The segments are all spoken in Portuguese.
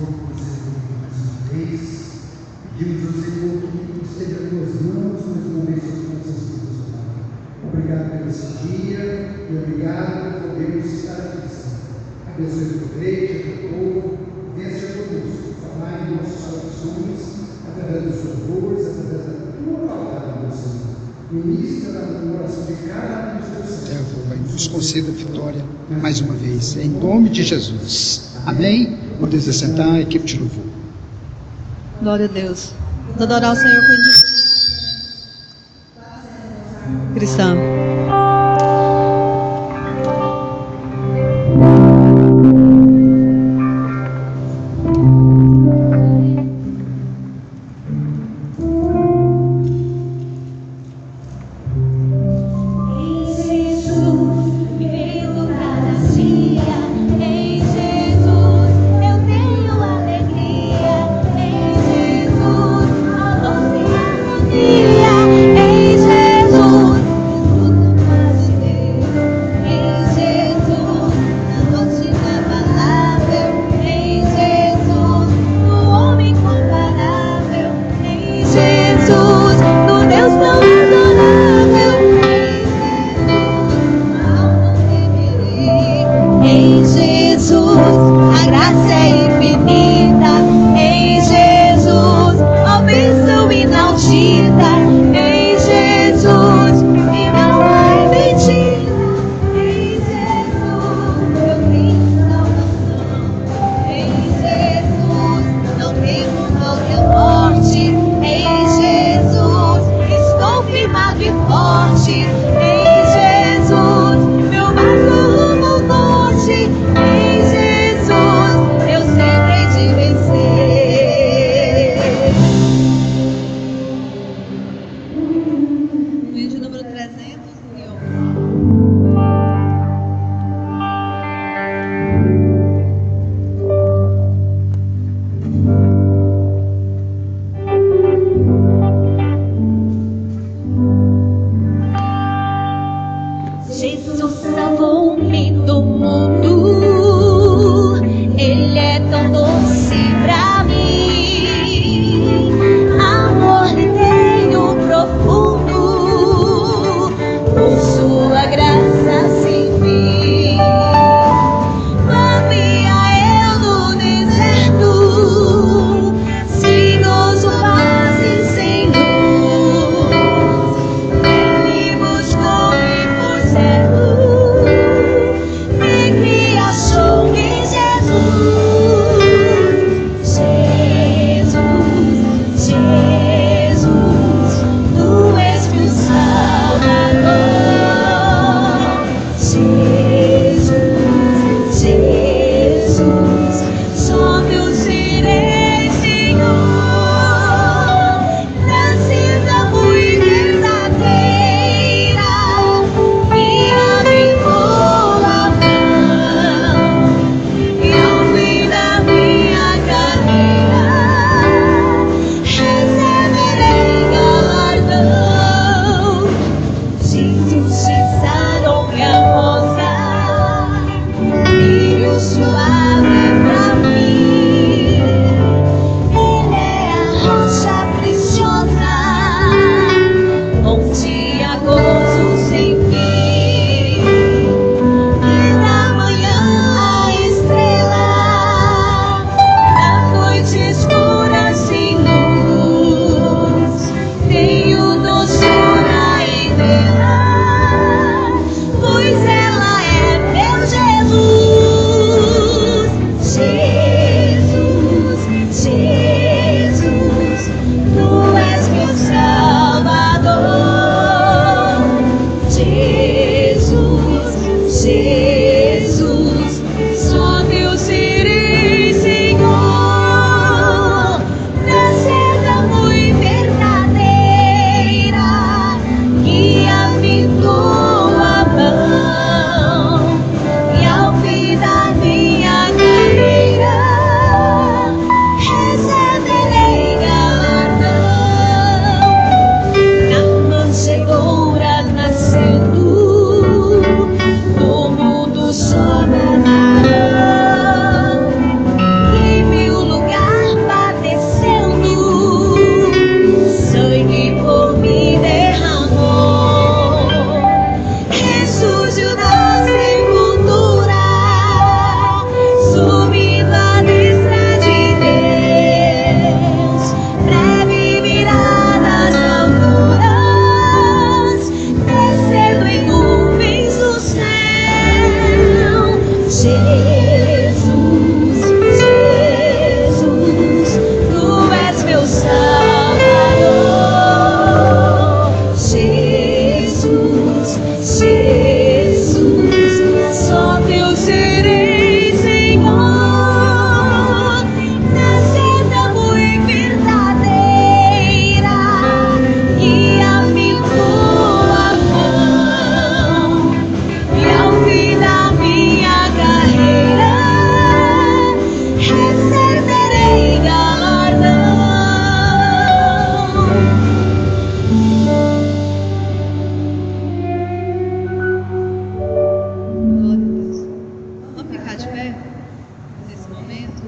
Senhor, por você mais uma vez. Pedimos ao Senhor que esteja em tuas mãos nos momentos das nossas vidas, Pai. Obrigado por esse dia e obrigado por podermos estar aqui, Senhor. Abençoe a tua igreja, o teu povo, venha ser conosco, falar em nossos corações, através dos louvores, através da tua palavra, meu Senhor. Ministra no coração de cada um dos teus servos. Pai, nos conceda vitória mais uma vez, em nome de Jesus. Amém? Podemos assentar, a equipe de louvor. Glória a Deus. Vamos adorar o Senhor com cristão. Em Jesus,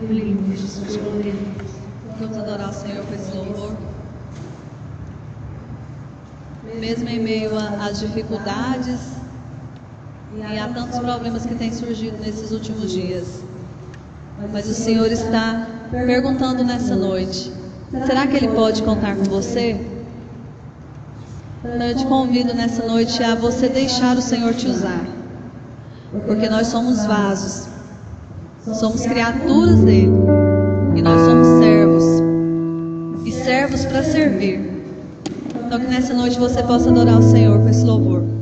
lindo, Jesus. Vamos adorar o Senhor com esse louvor. Mesmo em meio às dificuldades e a tantos problemas que têm surgido nesses últimos dias, mas o Senhor está perguntando nessa noite: será que Ele pode contar com você? Então eu te convido nessa noite a você deixar o Senhor te usar, porque nós somos vasos, somos criaturas dele, e nós somos servos, e servos para servir. Então que nessa noite você possa adorar o Senhor com esse louvor.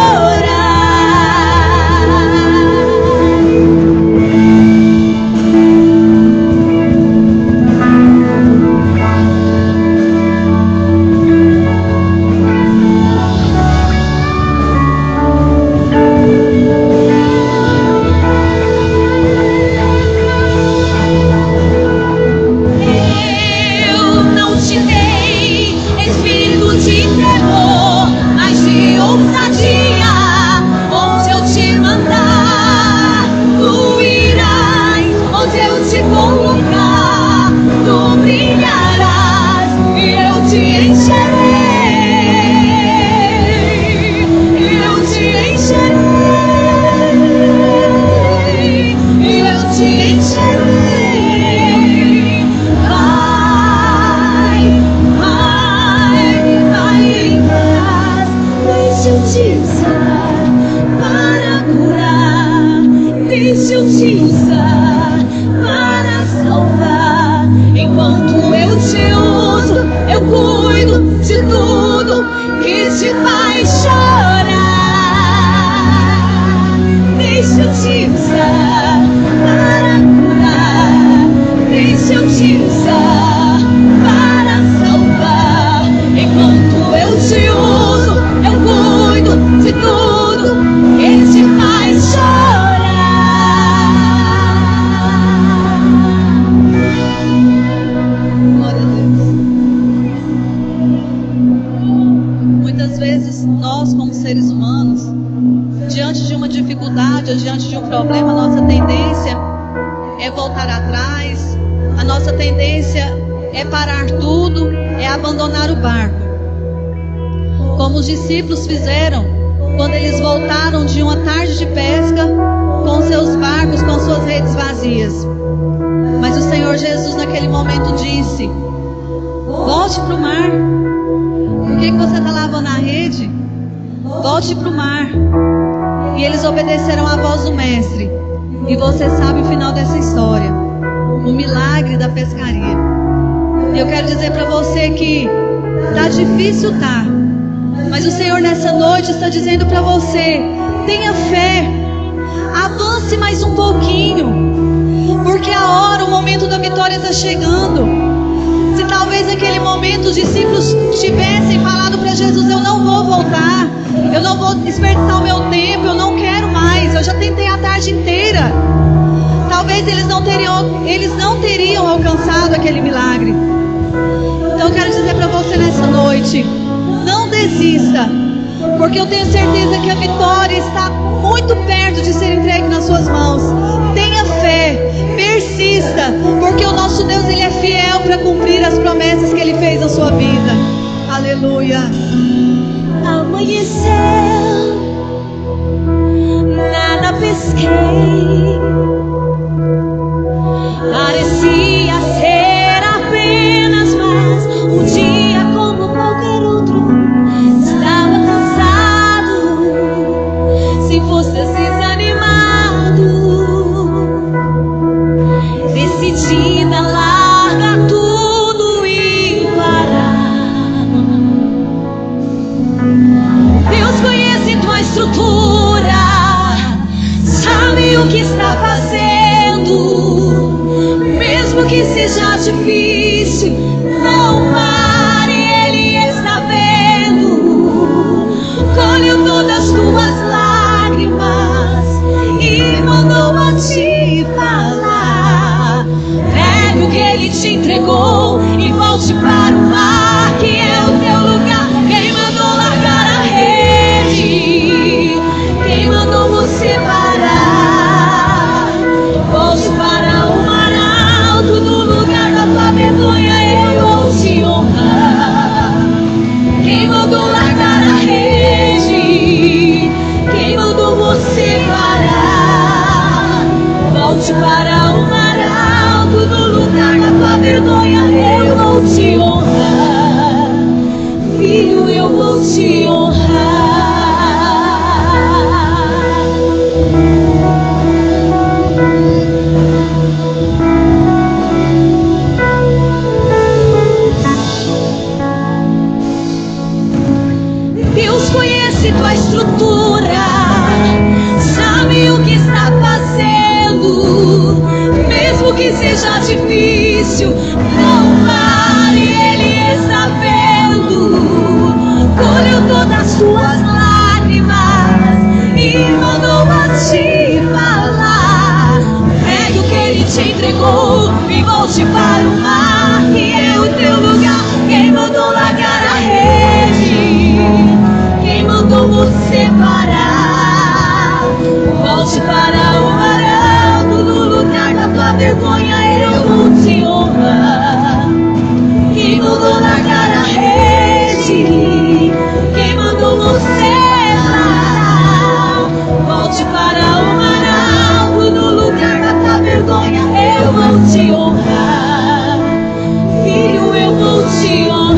Chorar. um problema, a nossa tendência é voltar atrás, a nossa tendência é parar tudo, é abandonar o barco. Como os discípulos fizeram quando eles voltaram de uma tarde de pesca com seus barcos, com suas redes vazias. Mas o Senhor Jesus naquele momento disse: volte para o mar. Por que você está lavando a rede? Volte para o mar. E eles obedeceram à voz do mestre. E você sabe o final dessa história, o milagre da pescaria. E eu quero dizer para você que está difícil, tá? Mas o Senhor nessa noite está dizendo para você: tenha fé, avance mais um pouquinho, porque a hora, o momento da vitória está chegando. Se talvez naquele momento os discípulos tivessem falado para Jesus: eu não vou voltar, eu não vou desperdiçar o meu tempo, eu não quero mais, eu já tentei a tarde inteira, talvez eles não teriam alcançado aquele milagre. Então eu quero dizer para você nessa noite: não desista, porque eu tenho certeza que a vitória está muito perto de ser entregue nas suas mãos. Tenha fé, persista, porque o nosso Deus, Ele é fiel para cumprir as promessas que Ele fez na sua vida. Aleluia. Amanheceu, nada pesquei, parecia ser apenas mais um dia como qualquer outro. Estava cansado, se fosse desanimado, decidida a largar tudo e parar. Deus conhece tua estrutura, sabe o que está fazendo, mesmo que seja difícil, não pare, Ele está vendo. Colheu todas as tuas lágrimas e mandou a te falar: pegue o que Ele te entregou e volte para o mar, que é o teu lugar. Quem mandou largar a rede? Quem mandou você parar? Volte para o mar alto, no lugar da tua vergonha eu vou te honrar. Quem mandou largar a rede? Quem mandou você parar? Volte para o mar alto, no lugar da tua vergonha eu vou te honrar. Filho, eu vou te honrar. Deus conhece tua estrutura, sabe o que está fazendo, mesmo que seja difícil, não pare, Ele está vendo. Colheu todas as tuas lágrimas e mandou a te falar: pegue o que Ele te entregou e volte para o mar, que é o teu lugar. Quem mandou largar a rede? Quem mandou você parar? Volte para o mar alto, no lugar da tua vergonha eu vou te honrar. Quem mandou largar a rede? Quem mandou você parar? Volte para o mar alto, no lugar da tua vergonha eu vou te honrar. Filho, eu vou te honrar.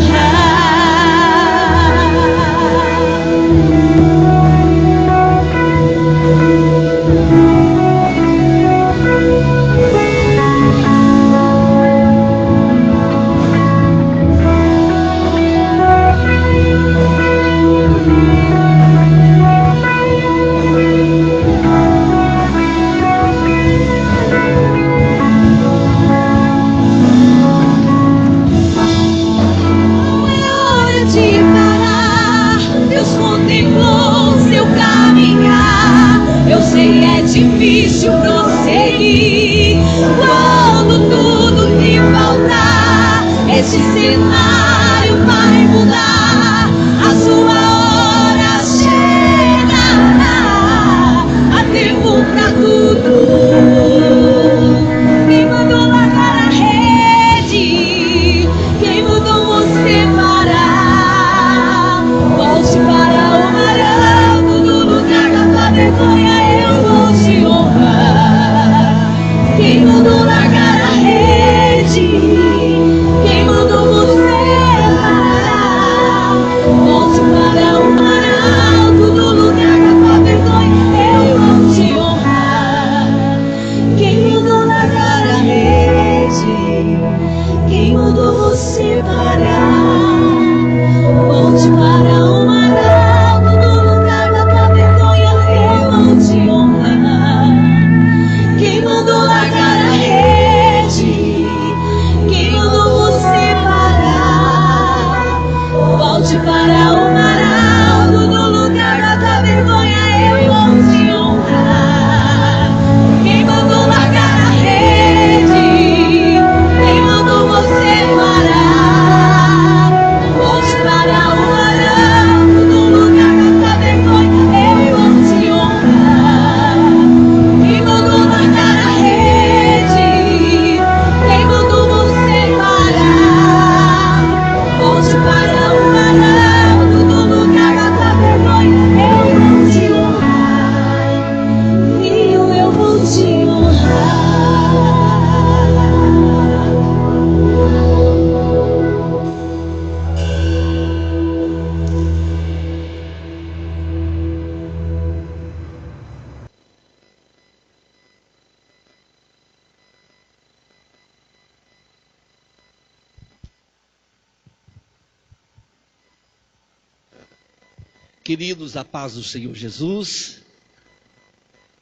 Difícil prosseguir quando tudo te faltar. Este cenário vai mudar, a sua hora chegará. Há tempo pra tudo. Quem mandou largar a rede? Quem mandou você parar? Volte para o marão, no lugar da tua vergonha eu vou te honrar. Quem mandou largar a rede? Quem mandou você parar? Volte para o marão, no lugar da tua vergonha eu vou te honrar. Quem mandou largar a rede? Quem mandou você parar? Volte para o marão, no lugar da tua vergonha eu vou te honrar. Quem mandou largar a rede? Quem mandou você parar? Volte para o marão, no lugar da tua vergonha eu vou te honrar. Quem mandou largar a rede? Quem mandou você parar? Volte para o marão, no lugar da tua vergonha eu vou te honrar. Quem mandou largar a rede? Quem mandou você parar? Volte para o marão, no lugar da tua vergonha eu vou te honrar. Filho, eu vou te honrar. Queridos, a paz do Senhor Jesus.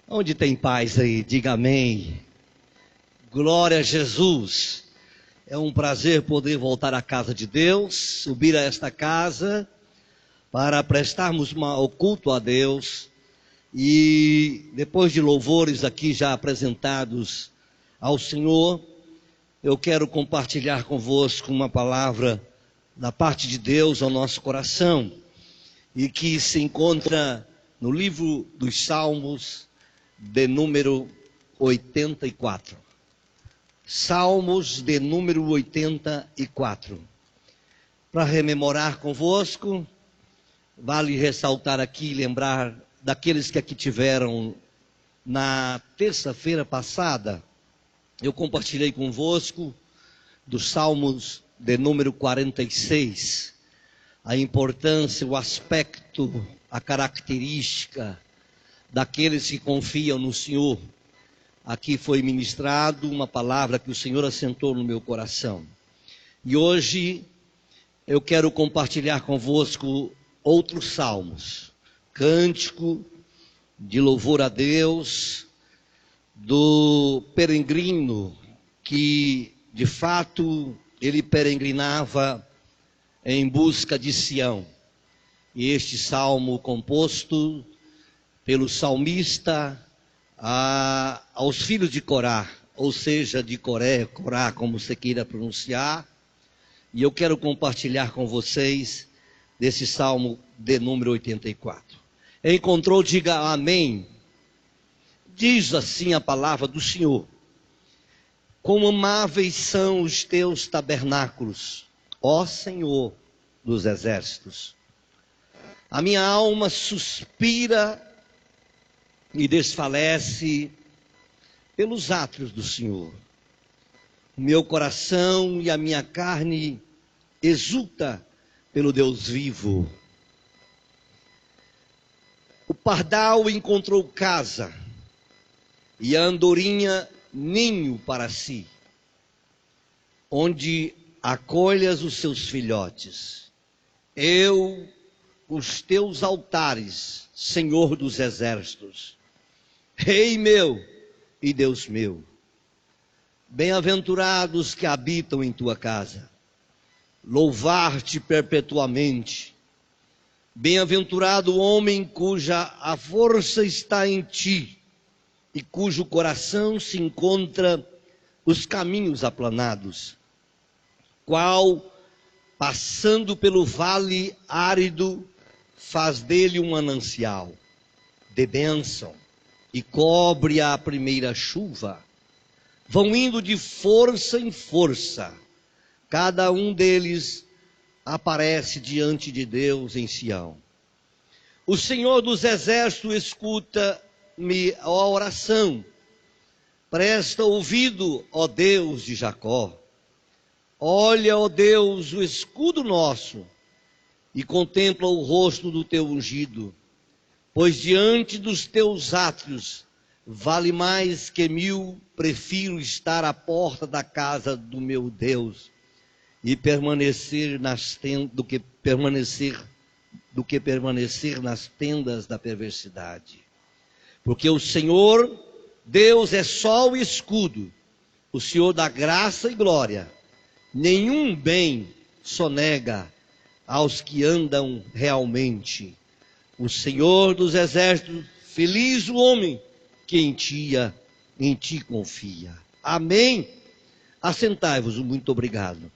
Onde tem paz aí, diga amém. Glória a Jesus. É um prazer poder voltar à casa de Deus, subir a esta casa para prestarmos o culto a Deus. E depois de louvores aqui já apresentados ao Senhor, eu quero compartilhar convosco uma palavra da parte de Deus ao nosso coração, e que se encontra no livro dos Salmos, de número 84. Salmos de número 84. Para rememorar convosco, vale ressaltar aqui, lembrar daqueles que aqui tiveram na terça-feira passada. Eu compartilhei convosco dos Salmos de número 46. A importância, o aspecto, a característica daqueles que confiam no Senhor. Aqui foi ministrado uma palavra que o Senhor assentou no meu coração. E hoje eu quero compartilhar convosco outros salmos. Cântico de louvor a Deus, do peregrino que de fato ele peregrinava em busca de Sião. E este salmo composto pelo salmista aos filhos de Corá, ou seja, de Corá, como você queira pronunciar. E eu quero compartilhar com vocês desse salmo de número 84. Encontrou, diga amém. Diz assim a palavra do Senhor: como amáveis são os teus tabernáculos, ó Senhor dos exércitos. A minha alma suspira e desfalece pelos átrios do Senhor. O meu coração e a minha carne exulta pelo Deus vivo. O pardal encontrou casa e a andorinha ninho para si, onde acolhas os seus filhotes. Eu, os teus altares, Senhor dos exércitos, Rei meu e Deus meu. Bem-aventurados que habitam em tua casa, louvar-te perpetuamente. Bem-aventurado o homem cuja a força está em ti, e cujo coração se encontra os caminhos aplanados. Qual, passando pelo vale árido, faz dele um manancial de bênção, e cobre a primeira chuva. Vão indo de força em força. Cada um deles aparece diante de Deus em Sião. O Senhor dos Exércitos escuta-me a oração. Presta ouvido, ó Deus de Jacó. Olha, ó Deus, o escudo nosso, e contempla o rosto do teu ungido. Pois diante dos teus átrios vale mais que 1000, prefiro estar à porta da casa do meu Deus e permanecer do que permanecer nas tendas da perversidade. Porque o Senhor, Deus, é sol e escudo, o Senhor dá graça e glória. Nenhum bem sonega aos que andam realmente. O Senhor dos Exércitos, feliz o homem que em ti confia. Amém? Assentai-vos, muito obrigado.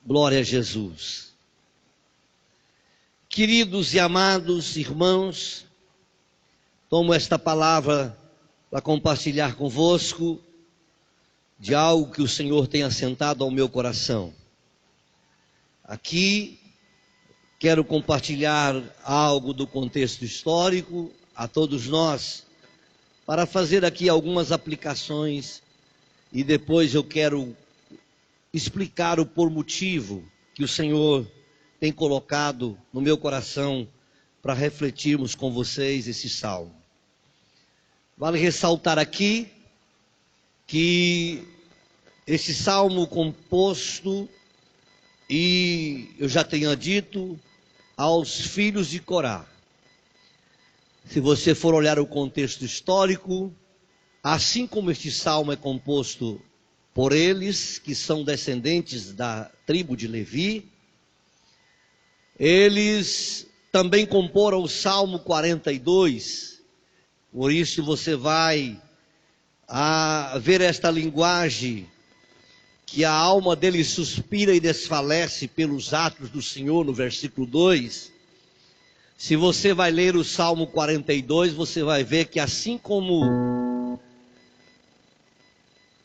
Glória a Jesus. Queridos e amados irmãos, tomo esta palavra para compartilhar convosco de algo que o Senhor tem assentado ao meu coração. Aqui quero compartilhar algo do contexto histórico a todos nós, para fazer aqui algumas aplicações, e depois eu quero explicar o por motivo que o Senhor tem colocado no meu coração para refletirmos com vocês esse salmo. Vale ressaltar aqui que esse salmo composto, e eu já tenho dito, aos filhos de Corá. Se você for olhar o contexto histórico, assim como este salmo é composto por eles, que são descendentes da tribo de Levi, eles também comporam o Salmo 42, por isso você vai ver esta linguagem, que a alma deles suspira e desfalece pelos atos do Senhor, no versículo 2. Se você vai ler o Salmo 42, você vai ver que assim como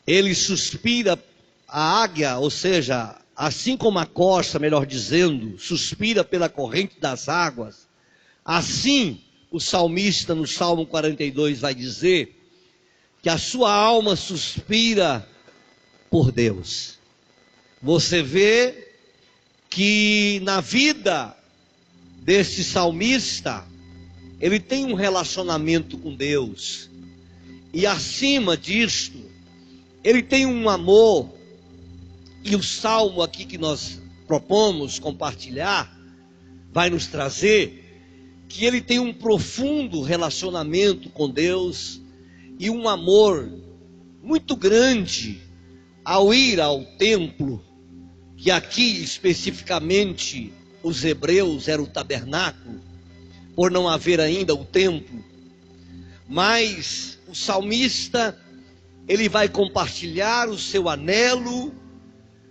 ele suspira a águia, ou seja, assim como a corça, melhor dizendo, suspira pela corrente das águas, assim o salmista no Salmo 42 vai dizer que a sua alma suspira por Deus. Você vê que na vida desse salmista, ele tem um relacionamento com Deus, e acima disto, ele tem um amor. E o salmo aqui que nós propomos compartilhar vai nos trazer que ele tem um profundo relacionamento com Deus e um amor muito grande ao ir ao templo, que aqui especificamente os hebreus era o tabernáculo, por não haver ainda o templo. Mas o salmista, ele vai compartilhar o seu anelo,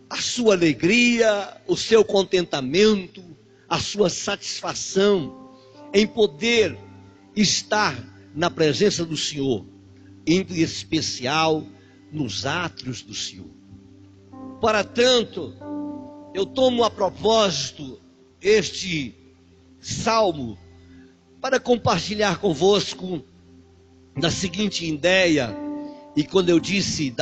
a sua alegria, o seu contentamento, a sua satisfação em poder estar na presença do Senhor, em especial nos átrios do Senhor. Para tanto, eu tomo a propósito este salmo para compartilhar convosco da seguinte ideia, e quando eu disse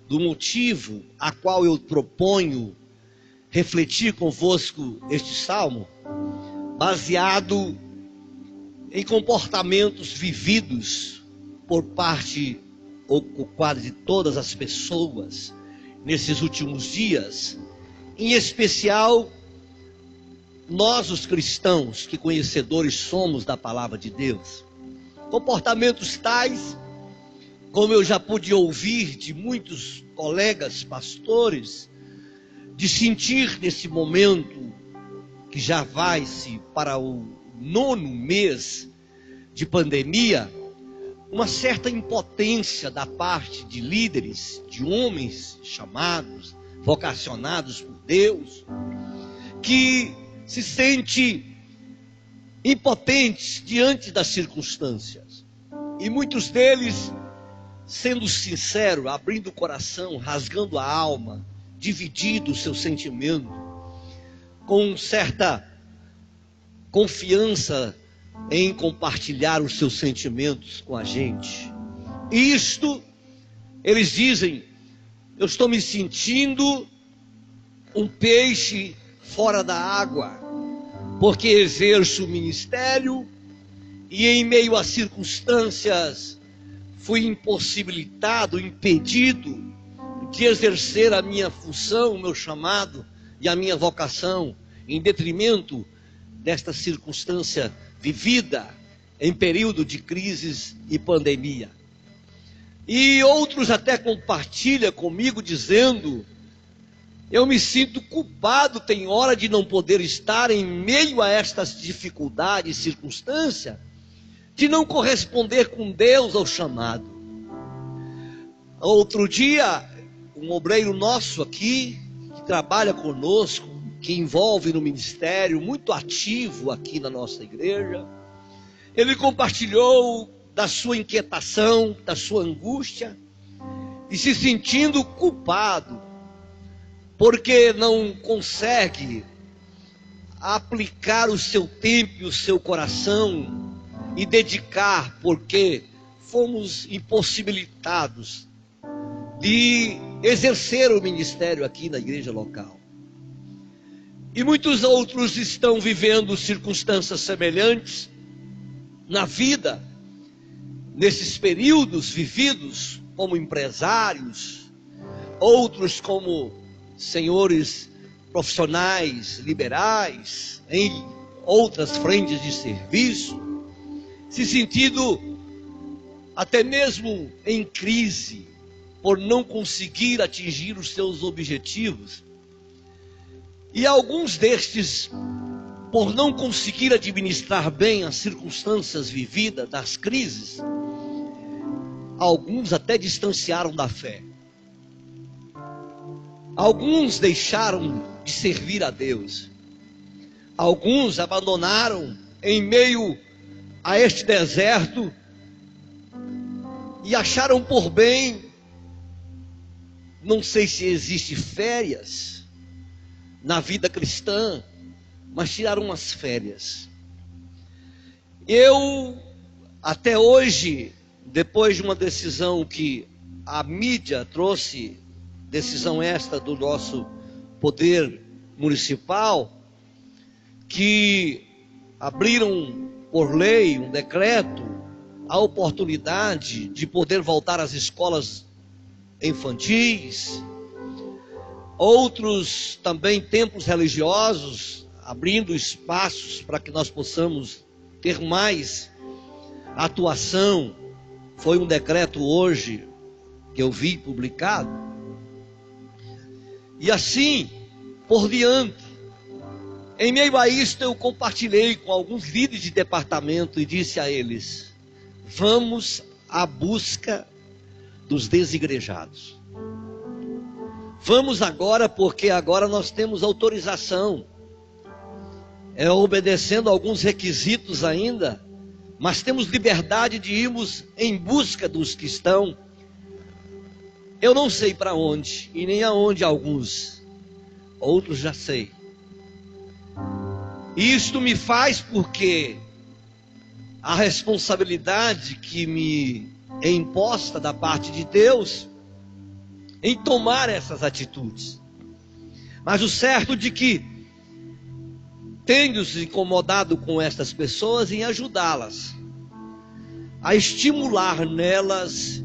do motivo a qual eu proponho refletir convosco este salmo, baseado em comportamentos vividos por parte, ou quase todas as pessoas, nesses últimos dias, em especial, nós os cristãos, que conhecedores somos da palavra de Deus. Comportamentos tais, como eu já pude ouvir de muitos colegas pastores, de sentir nesse momento, que já vai-se para o 9º mês de pandemia, uma certa impotência da parte de líderes, de homens chamados, vocacionados por Deus, que se sente impotentes diante das circunstâncias. E muitos deles, sendo sinceros, abrindo o coração, rasgando a alma, dividindo o seu sentimento, com certa confiança em compartilhar os seus sentimentos com a gente. E isto, eles dizem: eu estou me sentindo um peixe fora da água, porque exerço o ministério e em meio a circunstâncias fui impossibilitado, impedido de exercer a minha função, o meu chamado e a minha vocação, em detrimento desta circunstância vivida em período de crises e pandemia. E outros até compartilham comigo dizendo: eu me sinto culpado, tem hora de não poder estar em meio a estas dificuldades e circunstâncias, de não corresponder com Deus ao chamado. Outro dia, um obreiro nosso aqui, que trabalha conosco, que envolve no ministério, muito ativo aqui na nossa igreja, ele compartilhou da sua inquietação, da sua angústia, e se sentindo culpado, porque não consegue aplicar o seu tempo e o seu coração e dedicar, porque fomos impossibilitados de exercer o ministério aqui na igreja local. E muitos outros estão vivendo circunstâncias semelhantes na vida, nesses períodos vividos como empresários, outros como senhores profissionais, liberais, em outras frentes de serviço, se sentindo até mesmo em crise, por não conseguir atingir os seus objetivos. E alguns destes, por não conseguir administrar bem as circunstâncias vividas, das crises, alguns até distanciaram da fé. Alguns deixaram de servir a Deus. Alguns abandonaram em meio a este deserto e acharam por bem, não sei se existe férias na vida cristã, mas tiraram umas férias. Eu, até hoje, depois de uma decisão que a mídia trouxe, decisão esta do nosso poder municipal, que abriram por lei um decreto, a oportunidade de poder voltar às escolas infantis, outros também templos religiosos, abrindo espaços para que nós possamos ter mais atuação. Foi um decreto hoje que eu vi publicado. E assim por diante. Em meio a isto, eu compartilhei com alguns líderes de departamento e disse a eles: vamos à busca dos desigrejados. Vamos agora, porque agora nós temos autorização. É obedecendo a alguns requisitos ainda, mas temos liberdade de irmos em busca dos que estão. Eu não sei para onde, e nem aonde alguns. Outros já sei. Isto me faz porque a responsabilidade que me é imposta da parte de Deus em tomar essas atitudes. Mas o certo de que tenho se incomodado com estas pessoas em ajudá-las, a estimular nelas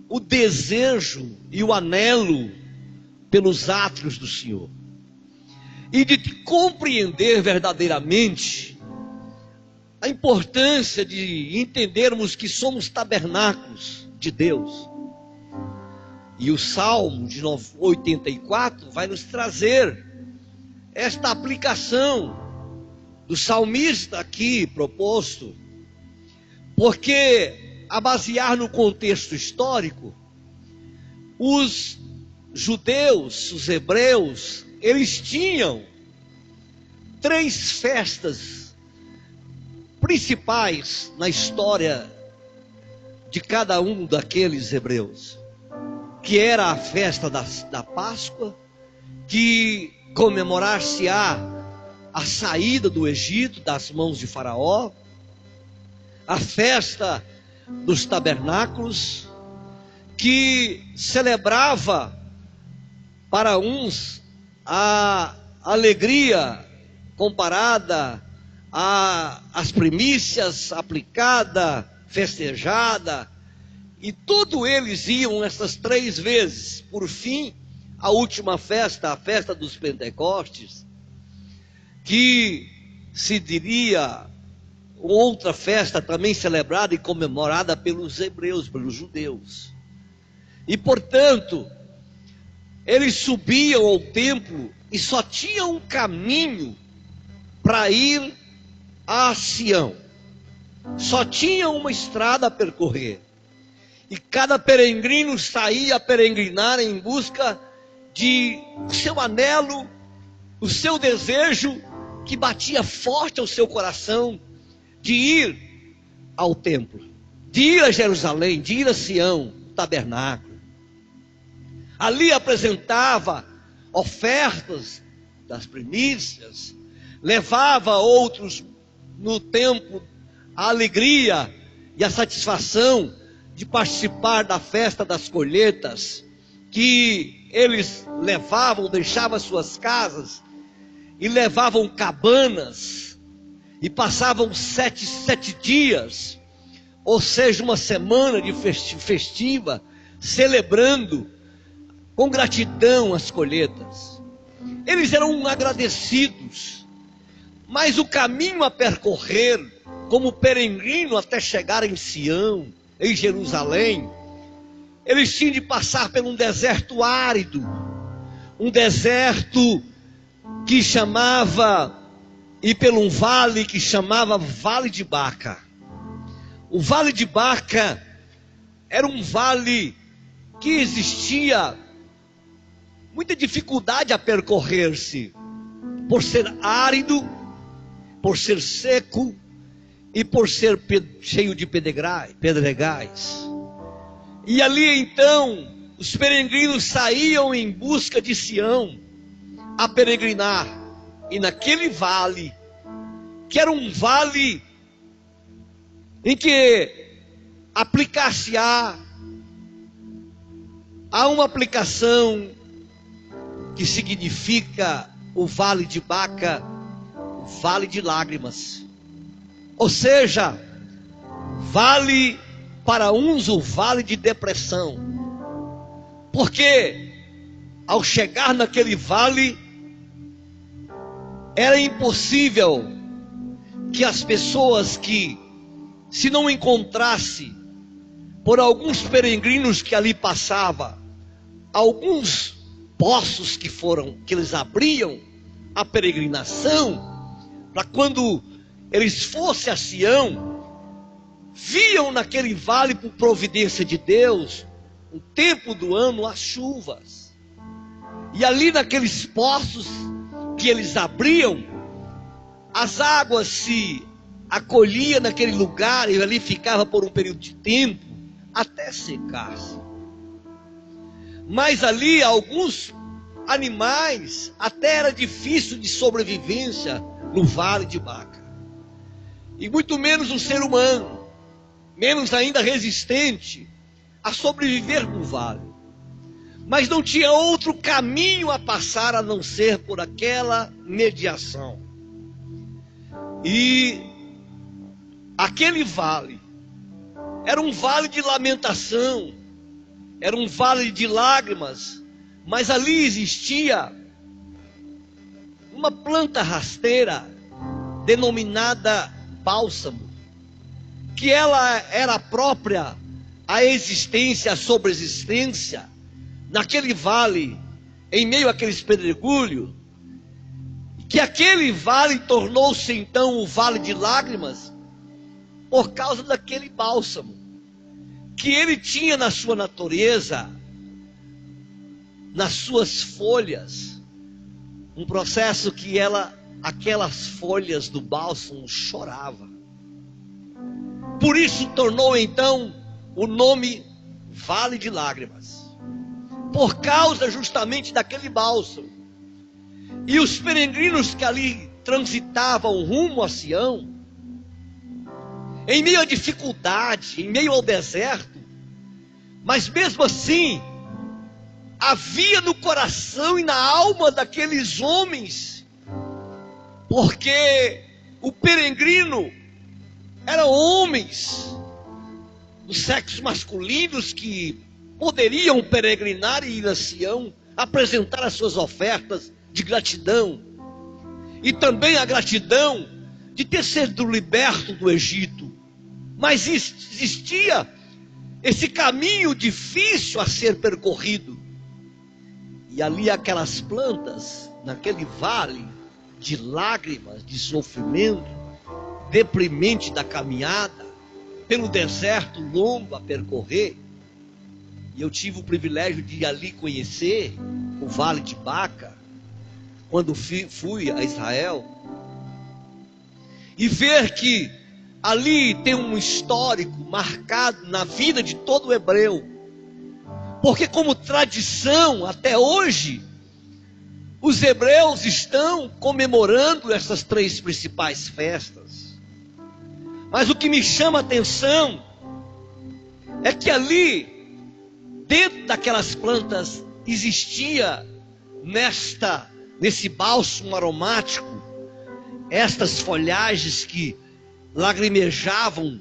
o desejo e o anelo pelos átrios do Senhor. E de compreender verdadeiramente a importância de entendermos que somos tabernáculos de Deus. E o Salmo de 84 vai nos trazer esta aplicação do salmista aqui proposto, porque, a basear no contexto histórico, os judeus, os hebreus, eles tinham 3 festas principais na história de cada um daqueles hebreus, que era a festa da Páscoa, que comemorar-se-á a saída do Egito das mãos de Faraó, a festa dos tabernáculos, que celebrava para uns a alegria comparada às primícias, aplicada, festejada, e tudo eles iam essas 3 vezes. Por fim, a última festa, a festa dos Pentecostes, que se diria outra festa também celebrada e comemorada pelos hebreus, pelos judeus. E portanto, eles subiam ao templo e só tinham um caminho para ir a Sião. Só tinha uma estrada a percorrer. E cada peregrino saía a peregrinar em busca de o seu anelo, o seu desejo que batia forte ao seu coração, de ir ao templo, de ir a Jerusalém, de ir a Sião, o tabernáculo. Ali apresentava ofertas das primícias, levava outros no templo a alegria e a satisfação de participar da festa das colheitas, que eles levavam, deixavam suas casas e levavam cabanas e passavam 7 dias, ou seja, uma semana de festiva, celebrando com gratidão as colheitas. Eles eram agradecidos, mas o caminho a percorrer como peregrino até chegar em Sião, em Jerusalém, eles tinham de passar por um deserto árido, um deserto que chamava, e por um vale que chamava Vale de Baca. O Vale de Baca era um vale que existia muita dificuldade a percorrer-se, por ser árido, por ser seco e por ser cheio de pedregais. E ali então os peregrinos saíam em busca de Sião a peregrinar, e naquele vale, que era um vale em que aplicar-se-á a uma aplicação que significa o Vale de Baca, o Vale de Lágrimas. Ou seja, vale para uns o vale de depressão, porque ao chegar naquele vale, era impossível que as pessoas que, se não encontrasse por alguns peregrinos que ali passavam, alguns poços que eles abriam a peregrinação, para quando eles fossem a Sião, viam naquele vale, por providência de Deus, o tempo do ano, as chuvas. E ali naqueles poços que eles abriam, as águas se acolhiam naquele lugar e ali ficava por um período de tempo até secar-se. Mas ali alguns animais até era difícil de sobrevivência no Vale de Baca. E muito menos um ser humano, menos ainda resistente a sobreviver no vale. Mas não tinha outro caminho a passar a não ser por aquela mediação. E aquele vale era um vale de lamentação, era um vale de lágrimas, mas ali existia uma planta rasteira denominada bálsamo, que ela era própria à existência, à sobreexistência naquele vale, em meio àqueles pedregulhos, que aquele vale tornou-se então o Vale de Lágrimas, por causa daquele bálsamo, que ele tinha na sua natureza, nas suas folhas, um processo que aquelas folhas do bálsamo choravam. Por isso tornou então o nome Vale de Lágrimas, por causa justamente daquele bálsamo. E os peregrinos que ali transitavam rumo a Sião, em meio à dificuldade, em meio ao deserto, mas mesmo assim, havia no coração e na alma daqueles homens, porque o peregrino eram homens do sexo masculino que poderiam peregrinar e ir a Sião, apresentar as suas ofertas de gratidão, e também a gratidão de ter sido liberto do Egito. Mas existia esse caminho difícil a ser percorrido, e ali aquelas plantas, naquele vale de lágrimas, de sofrimento, deprimente da caminhada, pelo deserto longo a percorrer. E eu tive o privilégio de ali conhecer o Vale de Baca, quando fui a Israel, e ver que ali tem um histórico marcado na vida de todo hebreu, porque como tradição, até hoje, os hebreus estão comemorando essas 3 principais festas. Mas o que me chama a atenção é que ali, dentro daquelas plantas, existia nesse bálsamo aromático, estas folhagens que lagrimejavam.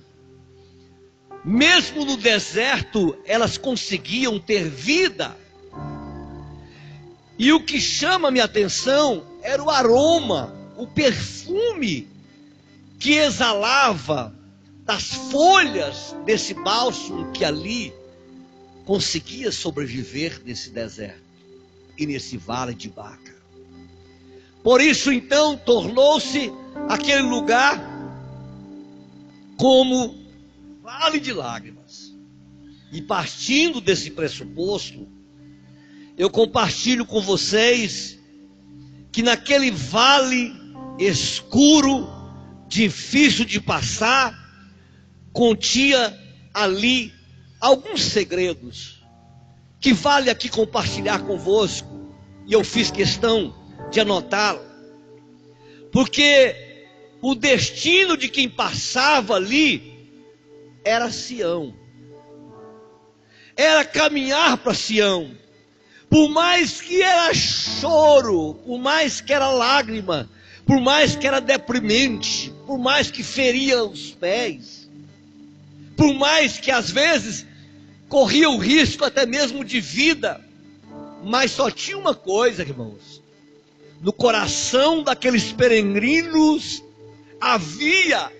Mesmo no deserto, elas conseguiam ter vida. E o que chama a minha atenção era o aroma, o perfume que exalava das folhas desse bálsamo que ali conseguia sobreviver nesse deserto e nesse vale de Baca. Por isso então tornou-se aquele lugar como Vale de Lágrimas. E partindo desse pressuposto, eu compartilho com vocês que naquele vale escuro, difícil de passar, continha ali alguns segredos que vale aqui compartilhar convosco, e eu fiz questão de anotá-lo, porque o destino de quem passava ali era Sião, era caminhar para Sião. Por mais que era choro, por mais que era lágrima, por mais que era deprimente, por mais que feria os pés, por mais que às vezes corria o risco até mesmo de vida, mas só tinha uma coisa, irmãos: no coração daqueles peregrinos havia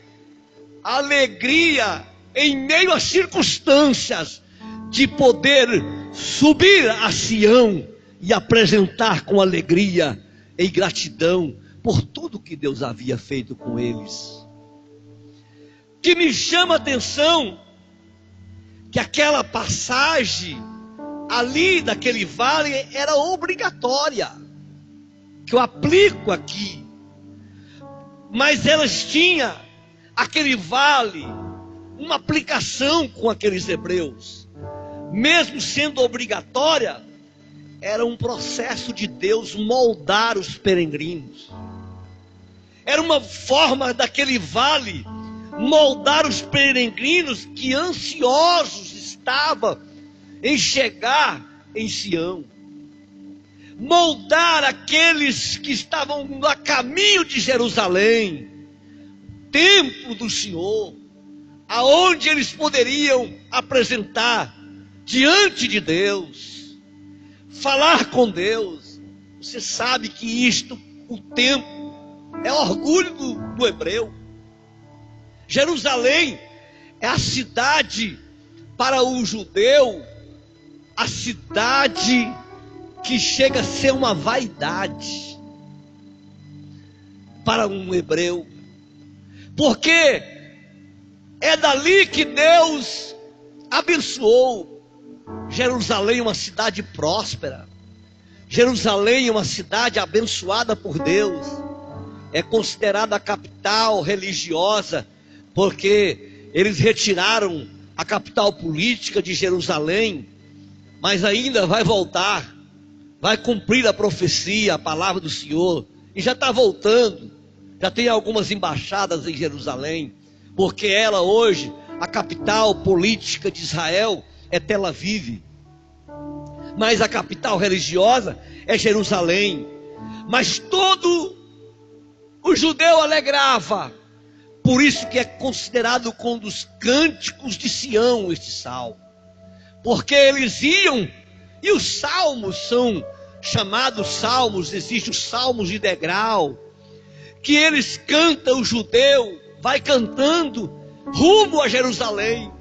alegria em meio às circunstâncias de poder subir a Sião e apresentar com alegria e gratidão por tudo que Deus havia feito com eles. Que me chama a atenção que aquela passagem ali daquele vale era obrigatória, que eu aplico aqui, mas elas tinham aquele vale uma aplicação com aqueles hebreus. Mesmo sendo obrigatória, era um processo de Deus moldar os peregrinos. Era uma forma daquele vale moldar os peregrinos que ansiosos estavam em chegar em Sião. Moldar aqueles que estavam a caminho de Jerusalém, templo do Senhor, aonde eles poderiam apresentar diante de Deus, falar com Deus. Você sabe que isto, o templo, é orgulho do hebreu. Jerusalém é a cidade para o judeu, a cidade que chega a ser uma vaidade para um hebreu, porque é dali que Deus abençoou. Jerusalém é uma cidade próspera, Jerusalém é uma cidade abençoada por Deus, é considerada a capital religiosa, porque eles retiraram a capital política de Jerusalém, mas ainda vai voltar, vai cumprir a profecia, a palavra do Senhor, e já está voltando. Já tem algumas embaixadas em Jerusalém, porque ela hoje, a capital política de Israel é Tel Aviv, mas a capital religiosa é Jerusalém. Mas todo o judeu alegrava, por isso que é considerado um dos cânticos de Sião este salmo, porque eles iam, e os salmos são chamados salmos, existem os salmos de degrau, que eles cantam, o judeu vai cantando rumo a Jerusalém,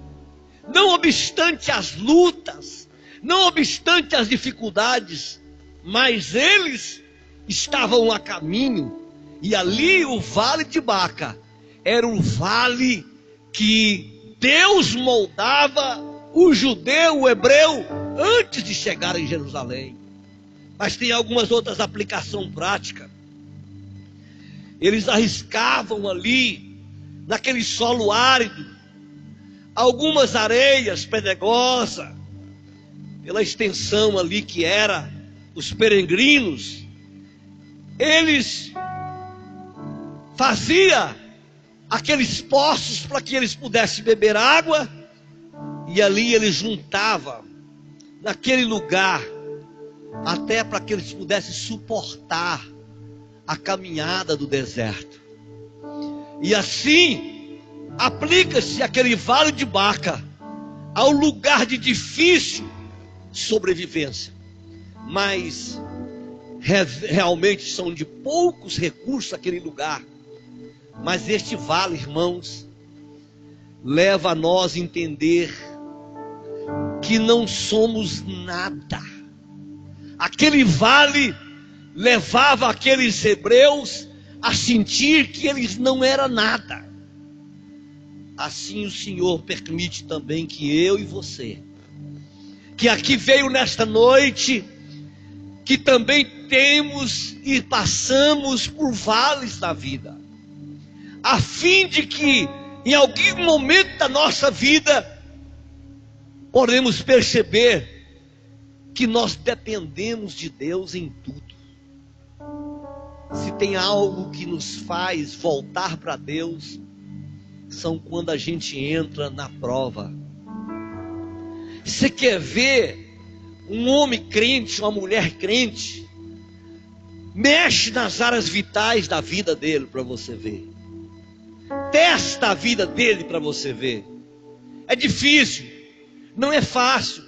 não obstante as lutas, não obstante as dificuldades, mas eles estavam a caminho, e ali o vale de Baca era um vale que Deus moldava o judeu, o hebreu, antes de chegar em Jerusalém. Mas tem algumas outras aplicações práticas. Eles arriscavam ali, naquele solo árido, algumas areias pedregosas, pela extensão ali que era os peregrinos. Eles faziam aqueles poços para que eles pudessem beber água, e ali eles juntavam naquele lugar, até para que eles pudessem suportar a caminhada do deserto. E assim aplica-se aquele vale de Baca ao lugar de difícil sobrevivência, mas realmente são de poucos recursos aquele lugar. Mas este vale, irmãos, leva a nós a entender que não somos nada. Aquele vale levava aqueles hebreus a sentir que eles não eram nada. Assim o Senhor permite também que eu e você, que aqui veio nesta noite, que também temos e passamos por vales da vida, a fim de que em algum momento da nossa vida podemos perceber que nós dependemos de Deus em tudo. Se tem algo que nos faz voltar para Deus, são quando a gente entra na prova. Você quer ver um homem crente, uma mulher crente, mexe nas áreas vitais da vida dele para você ver. Testa a vida dele para você ver. É difícil, não é fácil.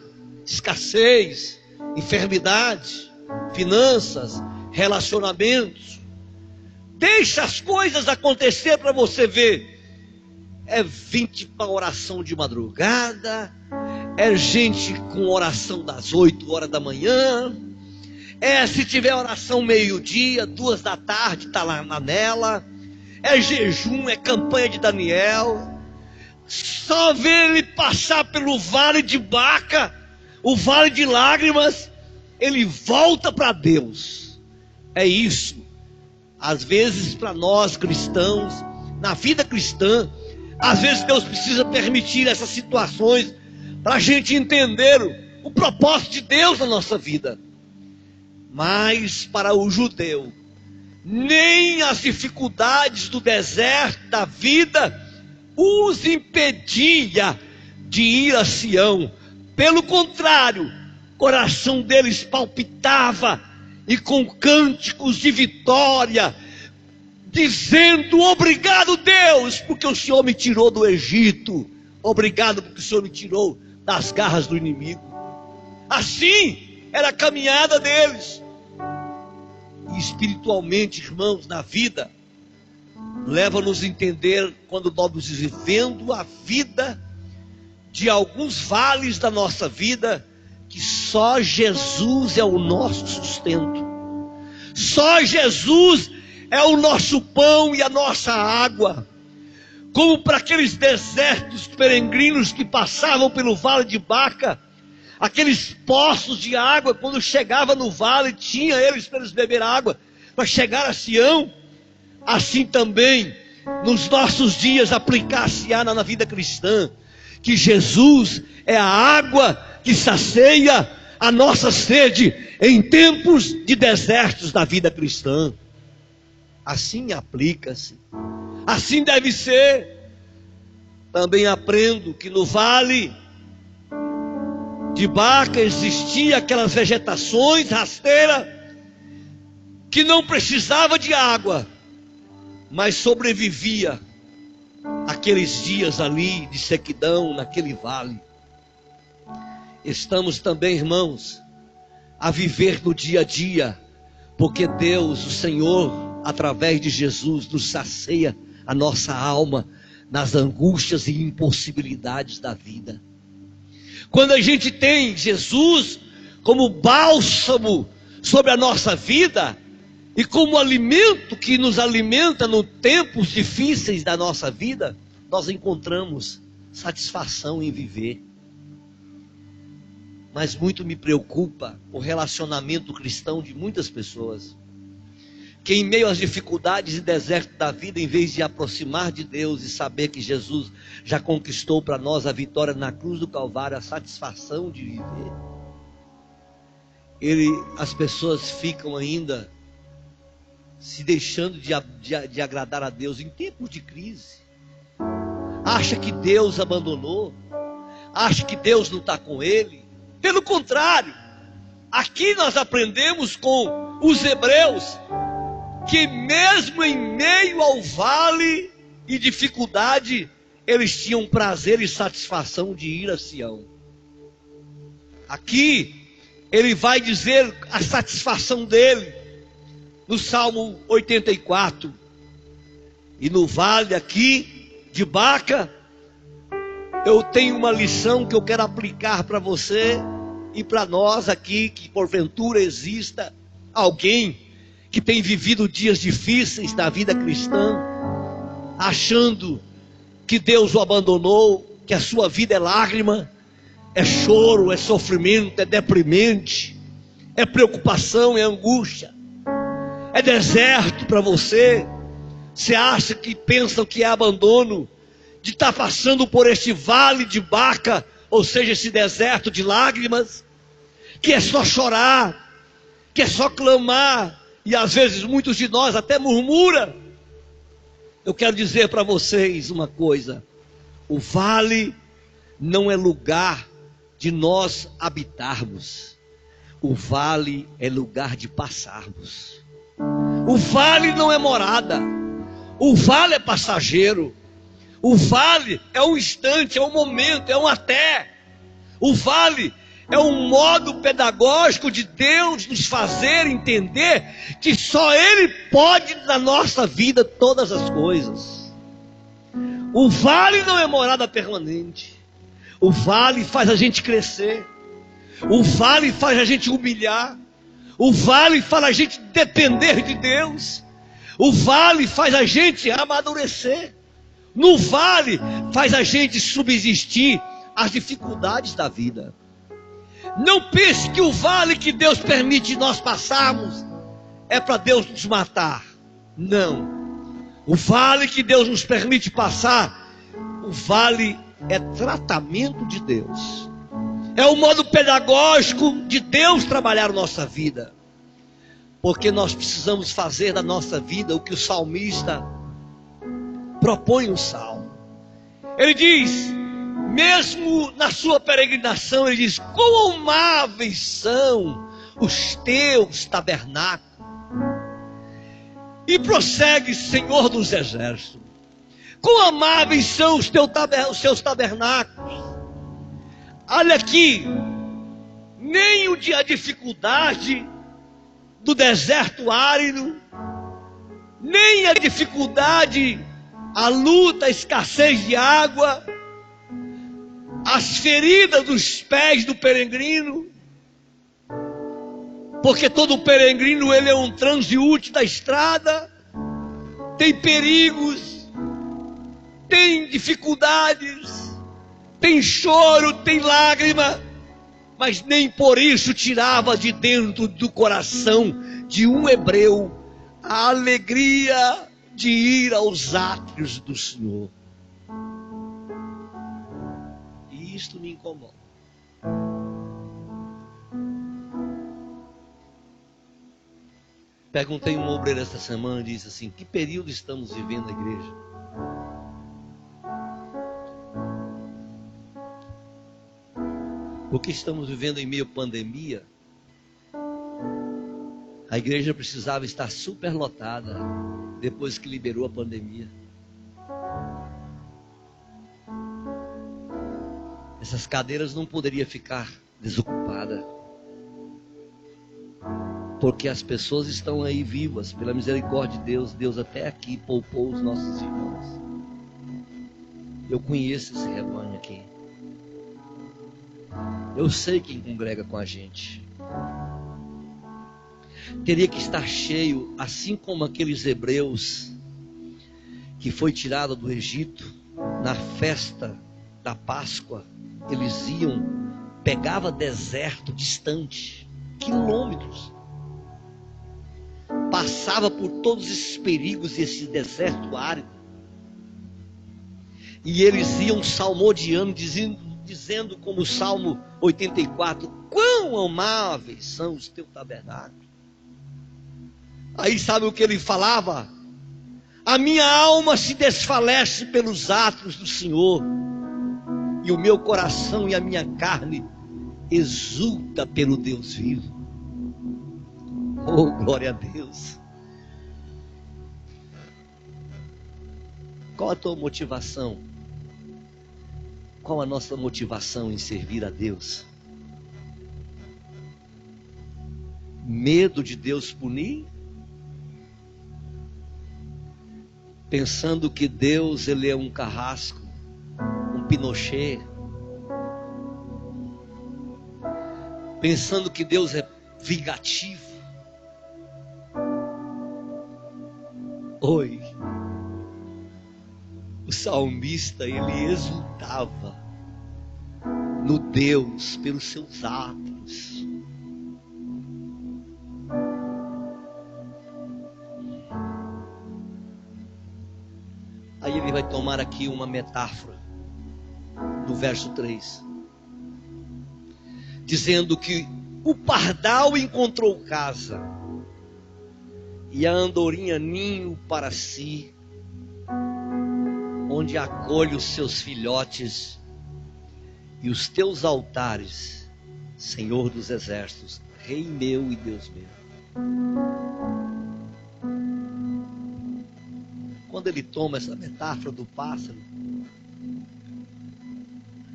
Escassez, enfermidade, finanças, relacionamentos. Deixa as coisas acontecer para você ver. É 20 para oração de madrugada, é gente com oração das 8 horas da manhã, se tiver oração meio-dia, 2 da tarde está lá nela, é jejum, é campanha de Daniel. Só ver ele passar pelo vale de Baca, o vale de lágrimas, ele volta para Deus. É isso. Às vezes para nós cristãos, na vida cristã, às vezes Deus precisa permitir essas situações para a gente entender o propósito de Deus na nossa vida. Mas para o judeu, nem as dificuldades do deserto da vida os impedia de ir a Sião. Pelo contrário, o coração deles palpitava, e com cânticos de vitória, dizendo: obrigado, Deus, porque o Senhor me tirou do Egito. Obrigado porque o Senhor me tirou das garras do inimigo. Assim era a caminhada deles. E espiritualmente, irmãos, na vida, leva-nos a entender quando nós vivendo a vida de alguns vales da nossa vida, que só Jesus é o nosso sustento. Só Jesus é o nosso pão e a nossa água. Como para aqueles desertos peregrinos que passavam pelo vale de Baca, aqueles poços de água, quando chegava no vale, tinha eles para eles beber água, para chegar a Sião. Assim também, nos nossos dias, aplicar-se-á na vida cristã, que Jesus é a água que sacia a nossa sede em tempos de desertos da vida cristã. Assim aplica-se, assim deve ser. Também aprendo que no vale de Baca existia aquelas vegetações rasteiras que não precisava de água, mas sobrevivia aqueles dias ali de sequidão naquele vale. Estamos também, irmãos, a viver no dia a dia, porque Deus, o Senhor, através de Jesus, nos sacia a nossa alma nas angústias e impossibilidades da vida. Quando a gente tem Jesus como bálsamo sobre a nossa vida e como alimento que nos alimenta nos tempos difíceis da nossa vida, nós encontramos satisfação em viver. Mas muito me preocupa o relacionamento cristão de muitas pessoas, que em meio às dificuldades e desertos da vida, em vez de aproximar de Deus e saber que Jesus já conquistou para nós a vitória na cruz do Calvário, a satisfação de viver, as pessoas ficam ainda se deixando de agradar a Deus em tempos de crise. Acha que Deus abandonou, acha que Deus não está com ele. Pelo contrário, aqui nós aprendemos com os hebreus que mesmo em meio ao vale e dificuldade, eles tinham prazer e satisfação de ir a Sião. Aqui ele vai dizer a satisfação dele no Salmo 84. E no vale aqui de Baca, eu tenho uma lição que eu quero aplicar para você e para nós aqui, que porventura exista alguém que tem vivido dias difíceis da vida cristã, achando que Deus o abandonou, que a sua vida é lágrima, é choro, é sofrimento, é deprimente, é preocupação, é angústia, é deserto para você. Você acha que pensam que é abandono, de estar passando por este vale de Baca, ou seja, esse deserto de lágrimas, que é só chorar, que é só clamar, e às vezes muitos de nós até murmura. Eu quero dizer para vocês uma coisa: o vale não é lugar de nós habitarmos, o vale é lugar de passarmos. O vale não é morada, o vale é passageiro. O vale é um instante, é um momento, é um até. O vale é um modo pedagógico de Deus nos fazer entender que só Ele pode na nossa vida todas as coisas. O vale não é morada permanente. O vale faz a gente crescer. O vale faz a gente humilhar. O vale faz a gente depender de Deus. O vale faz a gente amadurecer. No vale faz a gente subsistir às dificuldades da vida. Não pense que o vale que Deus permite nós passarmos é para Deus nos matar. Não. O vale que Deus nos permite passar, o vale é tratamento de Deus. É o modo pedagógico de Deus trabalhar a nossa vida. Porque nós precisamos fazer da nossa vida o que o salmista propõe no Salmo. Ele diz, mesmo na sua peregrinação, ele diz: quão amáveis são os teus tabernáculos. E prossegue, Senhor dos exércitos: quão amáveis são os seus tabernáculos. Olha aqui, nem a dificuldade do deserto árido, nem a dificuldade, a luta, a escassez de água, as feridas dos pés do peregrino, porque todo peregrino ele é um transeúnte da estrada, tem perigos, tem dificuldades, tem choro, tem lágrima, mas nem por isso tirava de dentro do coração de um hebreu a alegria de ir aos átrios do Senhor. isto me incomoda. Perguntei a uma obreira esta semana e disse assim: que período estamos vivendo na igreja? Porque estamos vivendo em meio à pandemia. A igreja precisava estar superlotada depois que liberou a pandemia. Essas cadeiras não poderiam ficar desocupadas, porque as pessoas estão aí vivas, pela misericórdia de Deus. Deus até aqui poupou os nossos irmãos. Eu conheço esse rebanho aqui. Eu sei quem congrega com a gente. Teria que estar cheio, assim como aqueles hebreus que foi tirado do Egito na festa da Páscoa. Eles iam, pegava deserto distante, quilômetros, passava por todos esses perigos e esse deserto árido, e eles iam salmodiando, dizendo como o Salmo 84: quão amáveis são os teus tabernáculos. Aí sabe o que ele falava? A minha alma se desfalece pelos atos do Senhor, e o meu coração e a minha carne exulta pelo Deus vivo. Oh, glória a Deus. Qual a tua motivação? Qual a nossa motivação em servir a Deus? Medo de Deus punir? Pensando que Deus, ele é um carrasco, um Pinochet? Pensando que Deus é vingativo? Oi, o salmista, ele exultava no Deus pelos seus atos. Aí ele vai tomar aqui uma metáfora do verso 3, dizendo que o pardal encontrou casa e a andorinha ninho para si, onde acolhe os seus filhotes, e os teus altares, Senhor dos exércitos, Rei meu e Deus meu. Quando ele toma essa metáfora do pássaro,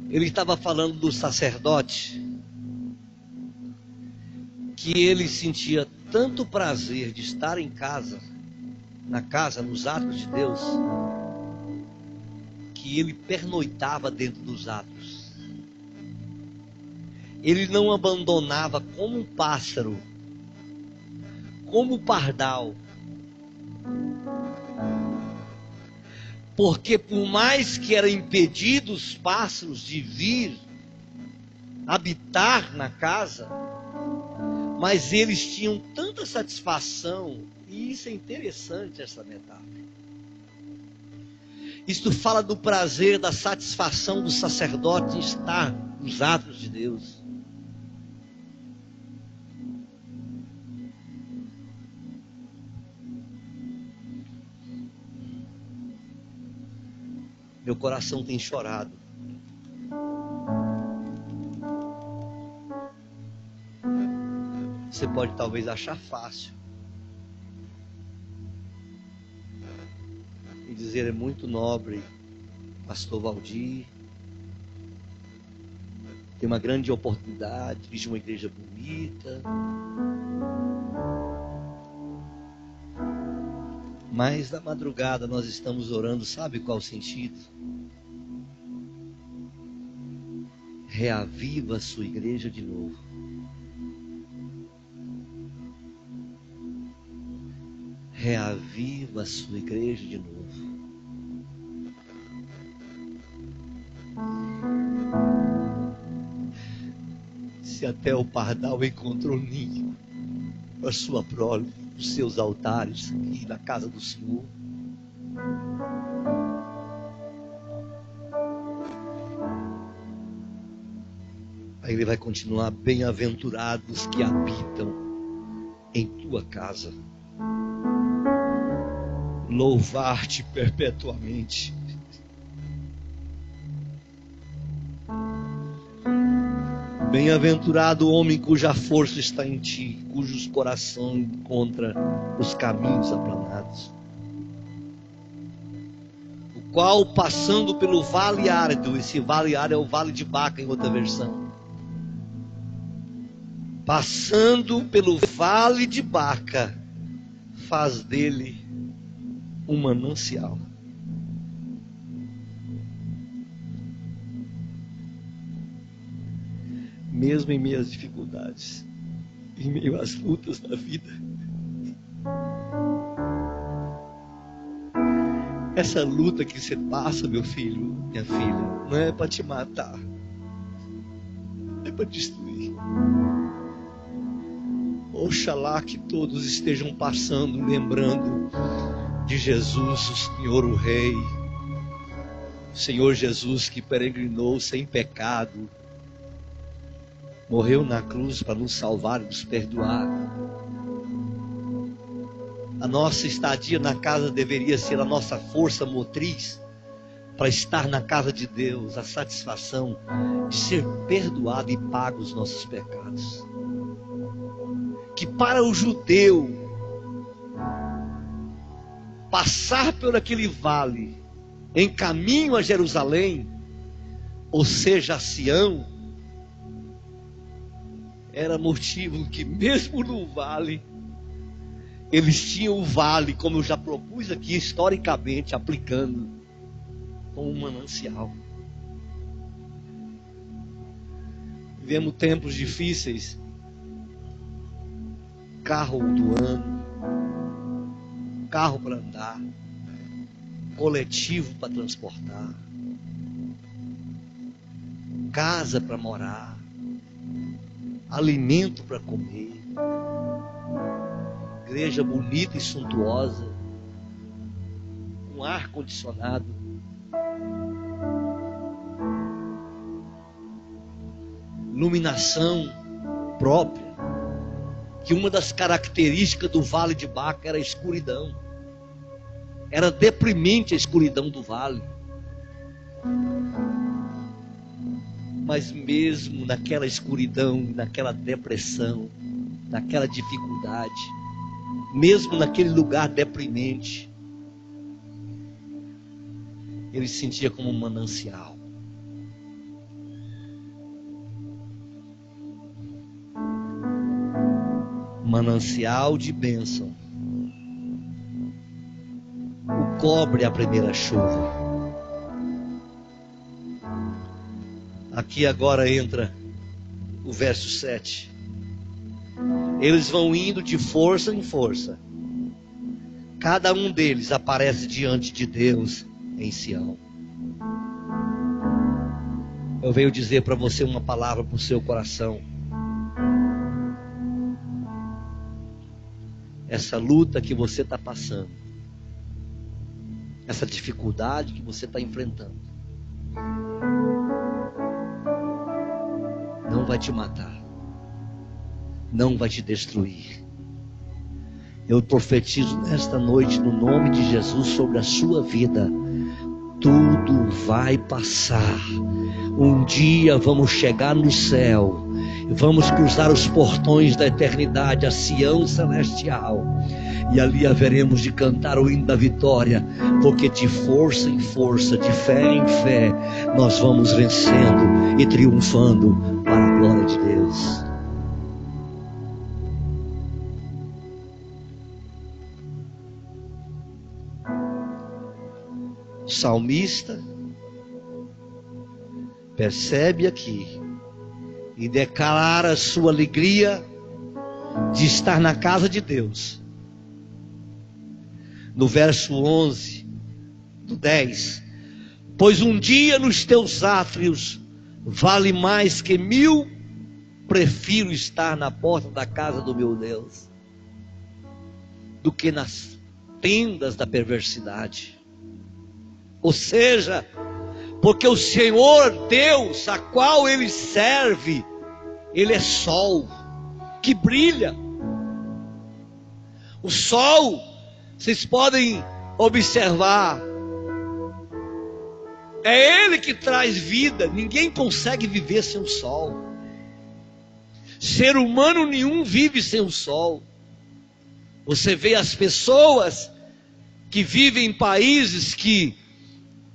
ele estava falando do sacerdote, que ele sentia tanto prazer de estar em casa, na casa, nos atos de Deus, que ele pernoitava dentro dos atos. Ele não abandonava como um pássaro, como o pardal. Porque por mais que eram impedidos os pássaros de vir habitar na casa, mas eles tinham tanta satisfação, e isso é interessante, essa metáfora. Isto fala do prazer, da satisfação do sacerdote em estar nos atos de Deus. Meu coração tem chorado. Você pode talvez achar fácil e dizer: é muito nobre, pastor Valdir, tem uma grande oportunidade, dirige uma igreja bonita. Mas na madrugada nós estamos orando, sabe qual o sentido? Reaviva a sua igreja de novo. Reaviva a sua igreja de novo. Se até o pardal encontrou ninho para sua prole, os seus altares e na casa do Senhor, Aí ele vai continuar: bem-aventurados que habitam em tua casa, louvar-te perpetuamente. Bem-aventurado o homem cuja força está em ti, cujos coração encontra os caminhos aplanados, o qual, passando pelo vale árido, esse vale árido é o vale de Baca em outra versão, passando pelo vale de Baca, faz dele um manancial. Mesmo em meio às dificuldades, em meio às lutas da vida, essa luta que você passa, meu filho, minha filha, não é para te matar, é para destruir. Oxalá que todos estejam passando, lembrando de Jesus, o Senhor, o Rei, o Senhor Jesus que peregrinou sem pecado, morreu na cruz para nos salvar e nos perdoar. A nossa estadia na casa deveria ser a nossa força motriz para estar na casa de Deus, a satisfação de ser perdoado e pago os nossos pecados. Que para o judeu, passar por aquele vale em caminho a Jerusalém, ou seja, a Sião, era motivo que mesmo no vale, eles tinham o vale, como eu já propus aqui historicamente, aplicando, como um manancial. Vivemos tempos difíceis, carro do ano, carro para andar, coletivo para transportar, casa para morar, alimento para comer, igreja bonita e suntuosa, com ar condicionado, iluminação própria, que uma das características do vale de Baca era a escuridão. Era deprimente a escuridão do vale. Mas mesmo naquela escuridão, naquela depressão, naquela dificuldade, mesmo naquele lugar deprimente, ele se sentia como um manancial. Manancial de bênção. O cobre a primeira chuva. Aqui agora entra o verso 7. Eles vão indo de força em força. Cada um deles aparece diante de Deus em Sião. Eu venho dizer para você uma palavra para o seu coração. Essa luta que você está passando, essa dificuldade que você está enfrentando, não vai te matar, não vai te destruir. Eu profetizo nesta noite, no nome de Jesus, sobre a sua vida. Tudo vai passar. Um dia vamos chegar no céu, vamos cruzar os portões da eternidade, a Sião celestial, e ali haveremos de cantar o hino da vitória, porque de força em força, de fé em fé, nós vamos vencendo e triunfando para a glória de Deus. O salmista percebe aqui e declara a sua alegria de estar na casa de Deus. No verso 11 do 10: pois um dia nos teus átrios vale mais que 1000, prefiro estar na porta da casa do meu Deus do que nas tendas da perversidade. Ou seja, porque o Senhor Deus, a qual ele serve, ele é sol que brilha. O sol, vocês podem observar, é ele que traz vida. Ninguém consegue viver sem o sol. Ser humano nenhum vive sem o sol. Você vê as pessoas que vivem em países que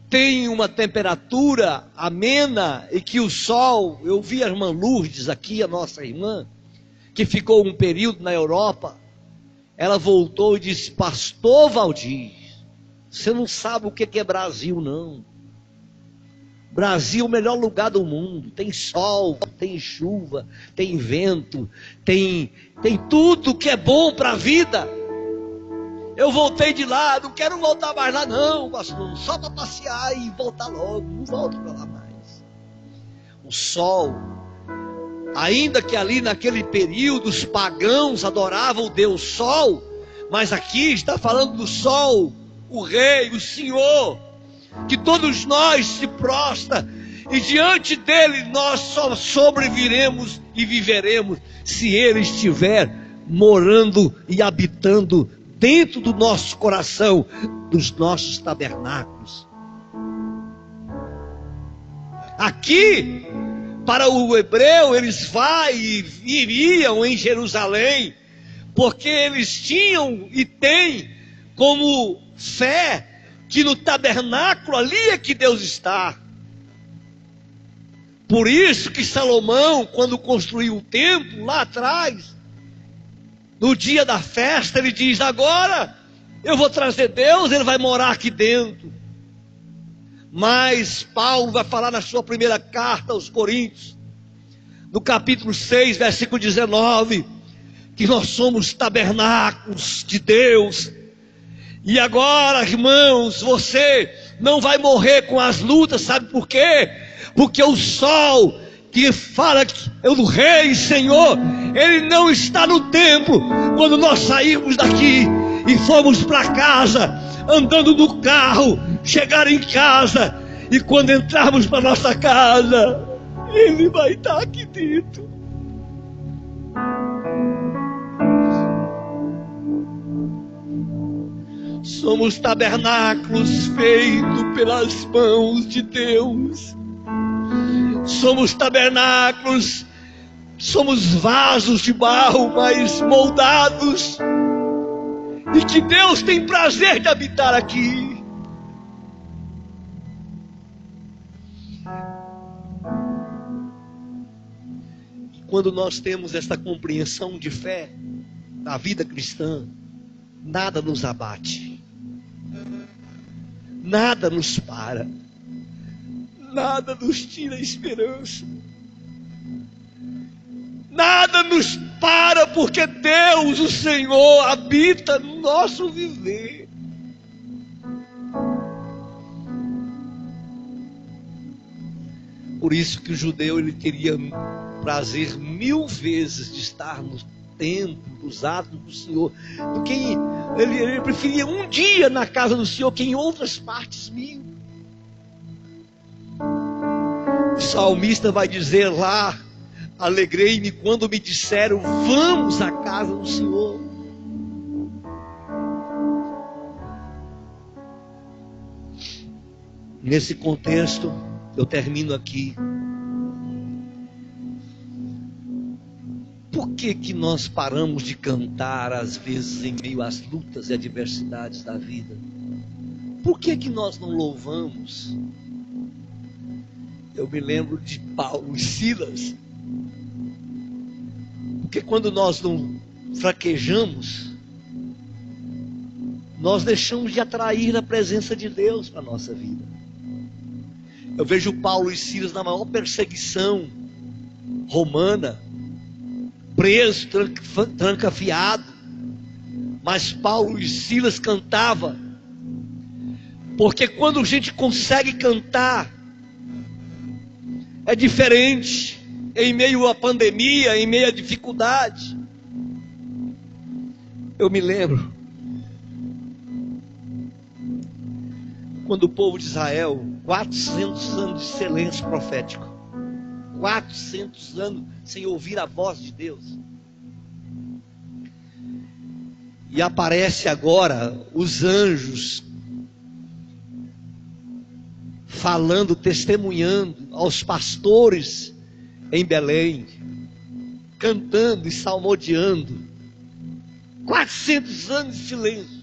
têm uma temperatura amena e que o sol... Eu vi a irmã Lourdes aqui, a nossa irmã, que ficou um período na Europa. Ela voltou e disse: pastor Valdir, você não sabe o que é Brasil, não. Brasil é o melhor lugar do mundo. Tem sol, tem chuva, tem vento, tem tudo que é bom para a vida. Eu voltei de lá, não quero voltar mais lá não, pastor, só para passear e voltar logo, não volto para lá mais. O sol, ainda que ali naquele período os pagãos adoravam o Deus Sol, mas aqui está falando do sol, o Rei, o Senhor, que todos nós se prostra e diante dele nós só sobreviveremos e viveremos se ele estiver morando e habitando dentro do nosso coração, dos nossos tabernáculos. Aqui, para o hebreu, eles iriam em Jerusalém, porque eles tinham e têm como fé que no tabernáculo ali é que Deus está. Por isso que Salomão, quando construiu o templo lá atrás, no dia da festa, ele diz: agora eu vou trazer Deus, ele vai morar aqui dentro. Mas Paulo vai falar na sua primeira carta aos Coríntios, no capítulo 6, versículo 19, que nós somos tabernáculos de Deus. E agora, irmãos, você não vai morrer com as lutas, sabe por quê? Porque o sol que fala que é do Rei Senhor, ele não está no templo. Quando nós sairmos daqui e formos para casa, andando no carro, chegar em casa, e quando entrarmos para nossa casa, ele vai estar aqui dentro. Somos tabernáculos feitos pelas mãos de Deus. Somos tabernáculos, somos vasos de barro, mas moldados, e que Deus tem prazer de habitar aqui. E quando nós temos esta compreensão de fé da vida cristã, nada nos abate, nada nos para, nada nos tira a esperança, nada nos para, porque Deus, o Senhor, habita no nosso viver. Por isso que o judeu, ele teria prazer 1000 vezes de estar no templo, dos atos do Senhor, do que ele preferia um dia na casa do Senhor que em outras partes 1000. O salmista vai dizer lá: alegrei-me quando me disseram, vamos à casa do Senhor. Nesse contexto, eu termino aqui. Por que nós paramos de cantar às vezes em meio às lutas e adversidades da vida? Por que nós não louvamos? Eu me lembro de Paulo e Silas. Porque quando nós não fraquejamos, nós deixamos de atrair a presença de Deus para a nossa vida. Eu vejo Paulo e Silas na maior perseguição romana, preso, trancafiado, mas Paulo e Silas cantavam, porque quando a gente consegue cantar, é diferente, em meio à pandemia, em meio à dificuldade. Eu me lembro, quando o povo de Israel, 400 anos de silêncio profético, 400 anos sem ouvir a voz de Deus. E aparece agora os anjos falando, testemunhando aos pastores em Belém, cantando e salmodiando. 400 anos de silêncio.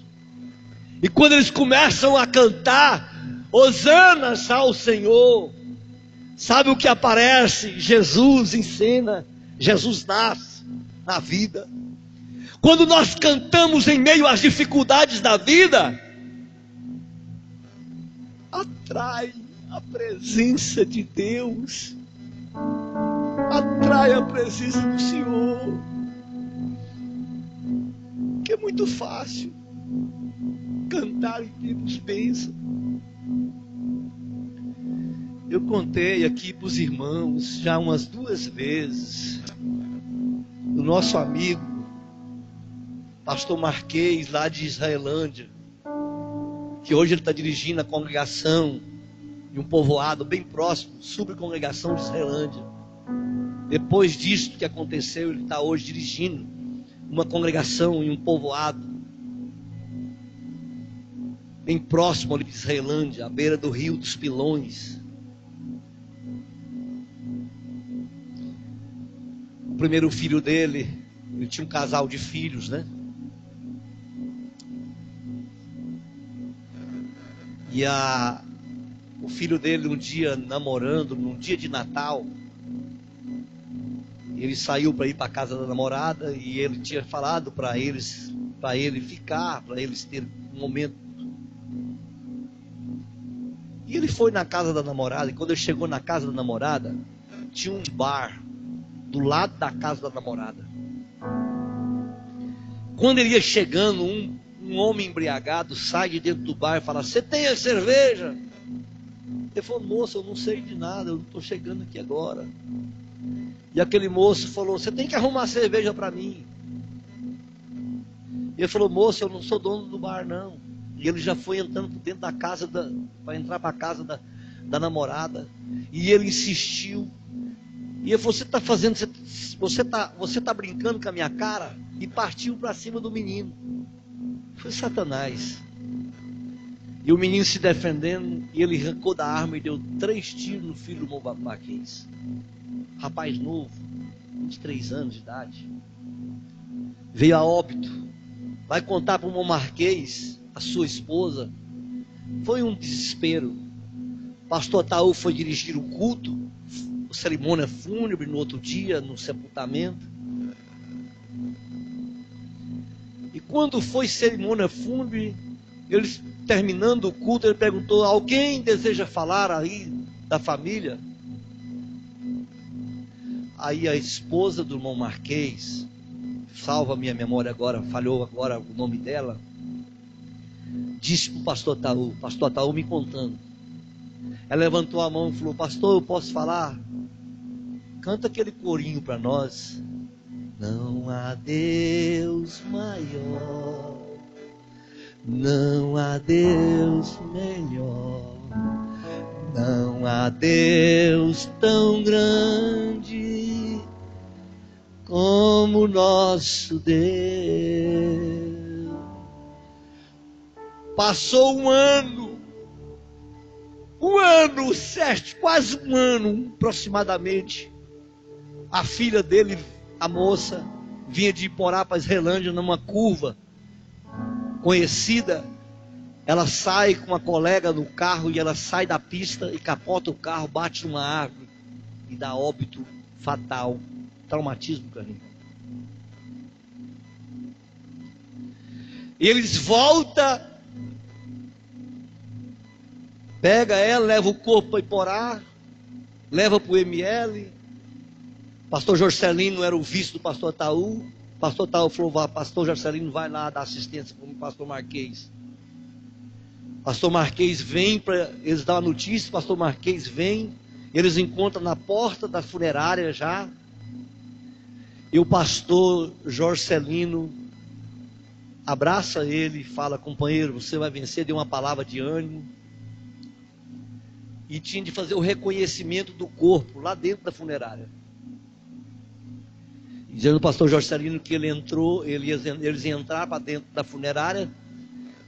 E quando eles começam a cantar Hosanas ao Senhor, sabe o que aparece? Jesus em cena, Jesus nasce na vida. Quando nós cantamos em meio às dificuldades da vida, atrai a presença de Deus, atrai a presença do Senhor, que é muito fácil cantar em tempos bênçãos. Eu contei aqui para os irmãos já umas 2 vezes do nosso amigo pastor Marquês, lá de Israelândia, que hoje ele está dirigindo a congregação de um povoado bem próximo, subcongregação de Israelândia. Depois disso que aconteceu, ele está hoje dirigindo uma congregação em um povoado bem próximo ali de Israelândia, à beira do Rio dos Pilões. O primeiro filho dele, ele tinha um casal de filhos, né? E o filho dele, um dia namorando, num dia de Natal, ele saiu para ir para a casa da namorada e ele tinha falado para ele ficar, para eles terem um momento. E ele foi na casa da namorada, e quando ele chegou na casa da namorada, tinha um bar do lado da casa da namorada. Quando ele ia chegando, um homem embriagado sai de dentro do bar e fala: "Você tem a cerveja?" Ele falou: "Moço, eu não sei de nada, eu estou chegando aqui agora." E aquele moço falou: "Você tem que arrumar cerveja para mim." E ele falou: "Moço, eu não sou dono do bar, não." E ele já foi entrando por dentro da casa, para entrar para a casa da namorada. E ele insistiu. E ele falou: "Você está fazendo, você tá brincando com a minha cara?" E partiu para cima do menino. Foi Satanás. E o menino se defendendo, e ele arrancou da arma e deu 3 tiros no filho do Marquês. Rapaz novo, 23 anos de idade. Veio a óbito. Vai contar para o Marquês, a sua esposa. Foi um desespero. Pastor Ataú foi dirigir o culto, a cerimônia fúnebre no outro dia, no sepultamento. E quando foi cerimônia fúnebre, eles terminando o culto, ele perguntou: "Alguém deseja falar aí da família?" Aí a esposa do irmão Marquês, salva a minha memória agora, falhou agora o nome dela, disse para o pastor Ataú me contando. Ela levantou a mão e falou: "Pastor, eu posso falar? Canta aquele corinho para nós. Não há Deus maior, não há Deus melhor, não há Deus tão grande como nosso Deus." Passou um ano, certo, quase um ano aproximadamente. A filha dele, a moça, vinha de Iporá para Israelândia numa curva conhecida. Ela sai com uma colega no carro e ela sai da pista e capota o carro, bate numa árvore e dá óbito fatal, traumatismo craniano. Eles voltam, pega ela, leva o corpo para Iporá, leva para o ML. Pastor Jorcelino era o vice do pastor Ataú. Pastor Ataú falou: "Pastor Jorcelino, vai lá dar assistência para o pastor Marquês." Pastor Marquês vem para eles dar a notícia. Pastor Marquês vem, eles encontram na porta da funerária já. E o pastor Jorcelino abraça ele e fala: "Companheiro, você vai vencer." Deu uma palavra de ânimo. e tinha de fazer o reconhecimento do corpo lá dentro da funerária. Dizendo o pastor Jorge Celino que ele entrou, eles iam entrar para dentro da funerária.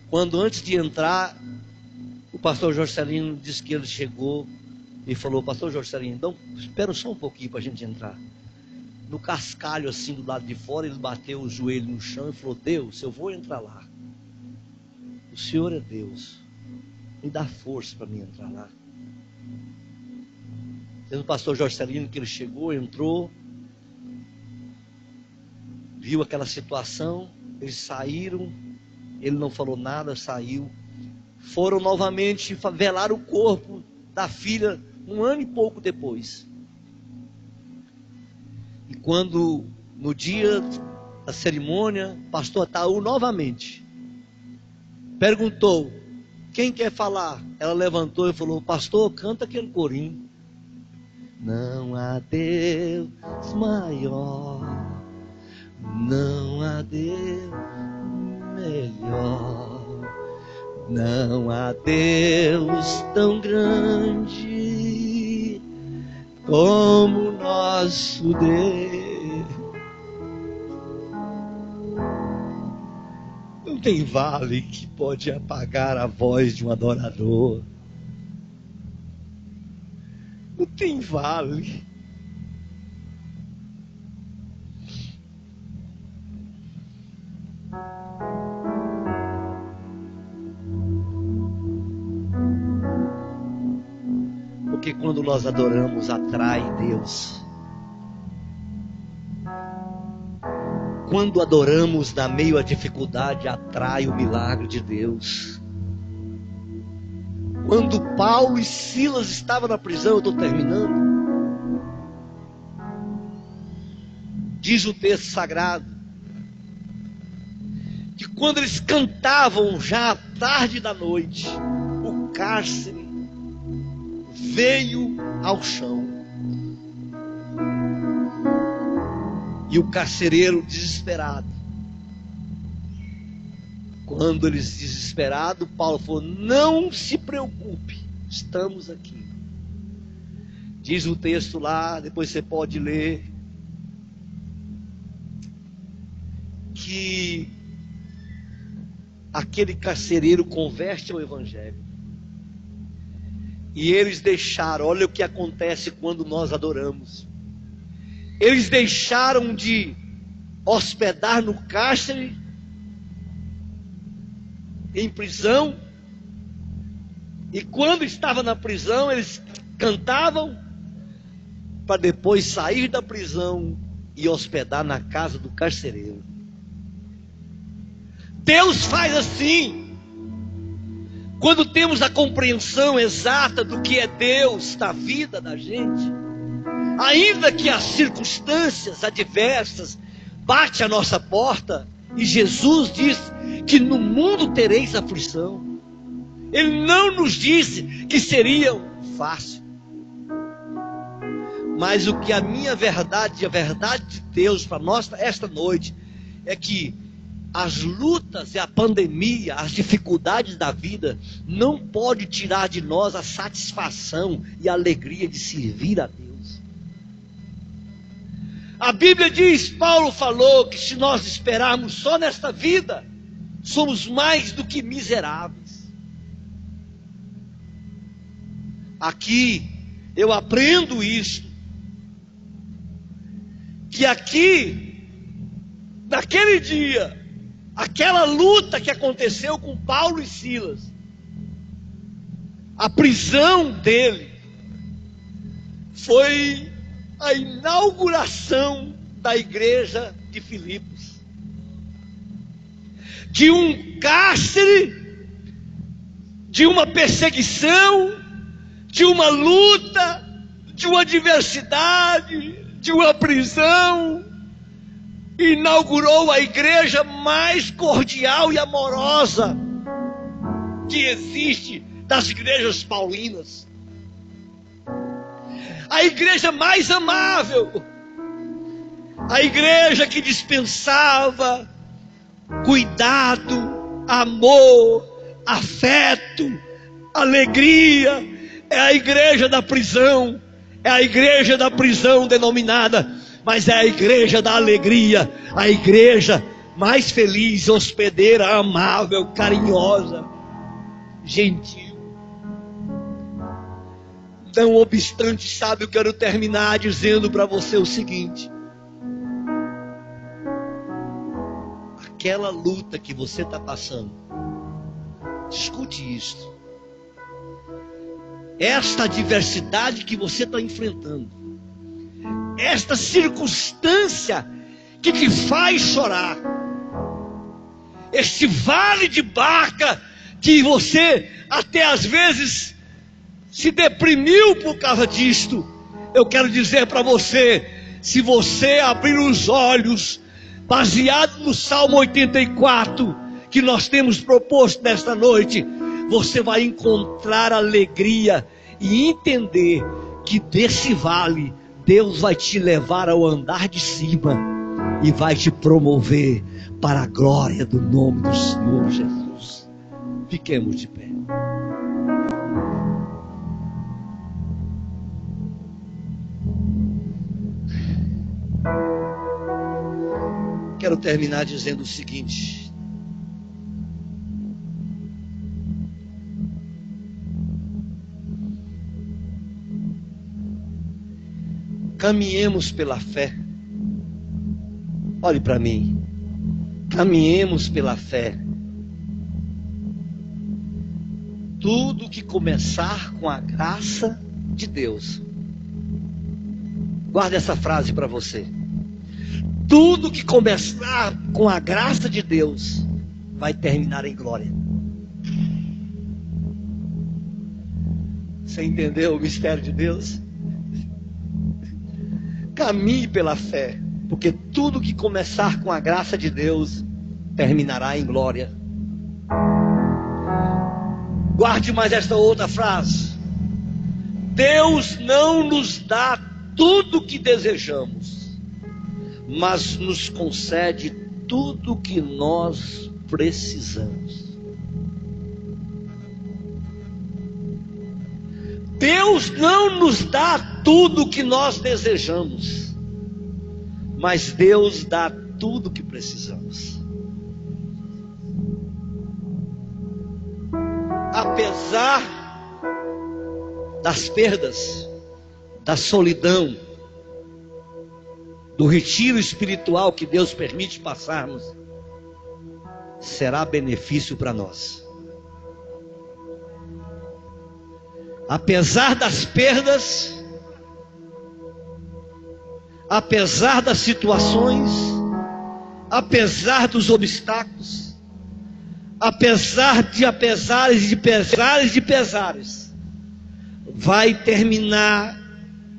Quando antes de entrar, o pastor Jorge Celino disse que ele chegou e falou: pastor Jorge Celino, então espera só um pouquinho para a gente entrar. No cascalho assim do lado de fora, ele bateu o joelho no chão e falou: Deus, eu vou entrar lá. O Senhor é Deus, me dá força para mim entrar lá. Dizendo o pastor Jorge Celino que ele chegou, entrou, viu aquela situação, eles saíram, ele não falou nada, saiu. Foram novamente velar o corpo da filha 1 ano e pouco depois. E quando, no dia da cerimônia, o pastor Ataú novamente perguntou: quem quer falar? Ela levantou e falou: pastor, canta aquele corinho. Não há Deus maior, não há Deus melhor, não há Deus tão grande como nosso Deus. Não tem vale que pode apagar a voz de um adorador. Não tem vale. Porque quando nós adoramos, atrai Deus. Quando adoramos na meio à dificuldade, atrai o milagre de Deus. Quando Paulo e Silas estavam na prisão, eu estou terminando, diz o texto sagrado, que quando eles cantavam já à tarde da noite, o cárcere veio ao chão. E o carcereiro desesperado. Quando eles desesperados, Paulo falou: não se preocupe, estamos aqui. Diz o texto lá, depois você pode ler, que aquele carcereiro converte ao evangelho. E eles deixaram, olha o que acontece quando nós adoramos. Eles deixaram de hospedar no cárcere, em prisão, e quando estava na prisão, eles cantavam, para depois sair da prisão e hospedar na casa do carcereiro. Deus faz assim. Quando temos a compreensão exata do que é Deus na vida da gente, ainda que as circunstâncias adversas batem à nossa porta, e Jesus diz que no mundo tereis aflição. Ele não nos disse que seria fácil. Mas o que a minha verdade, a verdade de Deus para nós esta noite, é que as lutas e a pandemia, as dificuldades da vida, não pode tirar de nós a satisfação e a alegria de servir a Deus. A Bíblia diz, Paulo falou, que se nós esperarmos só nesta vida, somos mais do que miseráveis. Aqui eu aprendo isso, que aqui, naquele dia, aquela luta que aconteceu com Paulo e Silas, a prisão dele foi a inauguração da igreja de Filipos. De um cárcere, de uma perseguição, de uma luta, de uma adversidade, de uma prisão, inaugurou a igreja mais cordial e amorosa que existe das igrejas paulinas. A igreja mais amável, a igreja que dispensava cuidado, amor, afeto, alegria, É a igreja da prisão. É a igreja da prisão denominada, mas é a igreja da alegria, a igreja mais feliz, hospedeira, amável, carinhosa, gentil. Não obstante, sabe, eu quero terminar dizendo para você o seguinte: aquela luta que você está passando, escute isso. Esta adversidade que você está enfrentando, esta circunstância que te faz chorar, este vale de barca que você até às vezes se deprimiu por causa disto, eu quero dizer para você, se você abrir os olhos, baseado no Salmo 84, que nós temos proposto nesta noite, você vai encontrar alegria e entender que desse vale Deus vai te levar ao andar de cima e vai te promover para a glória do nome do Senhor Jesus. Fiquemos de pé. Quero terminar dizendo o seguinte: caminhemos pela fé. Olhe para mim. Caminhemos pela fé. Tudo que começar com a graça de Deus. Guarde essa frase para você. Tudo que começar com a graça de Deus vai terminar em glória. Você entendeu o mistério de Deus? Caminhe pela fé, porque tudo que começar com a graça de Deus terminará em glória. Guarde mais esta outra frase: Deus não nos dá tudo o que desejamos, mas nos concede tudo o que nós precisamos. Deus não nos dá tudo o que nós desejamos, mas Deus dá tudo o que precisamos. Apesar das perdas, da solidão, do retiro espiritual que Deus permite passarmos, será benefício para nós. Apesar das perdas, apesar das situações, apesar dos obstáculos, apesar de apesares e de pesares de pesares, vai terminar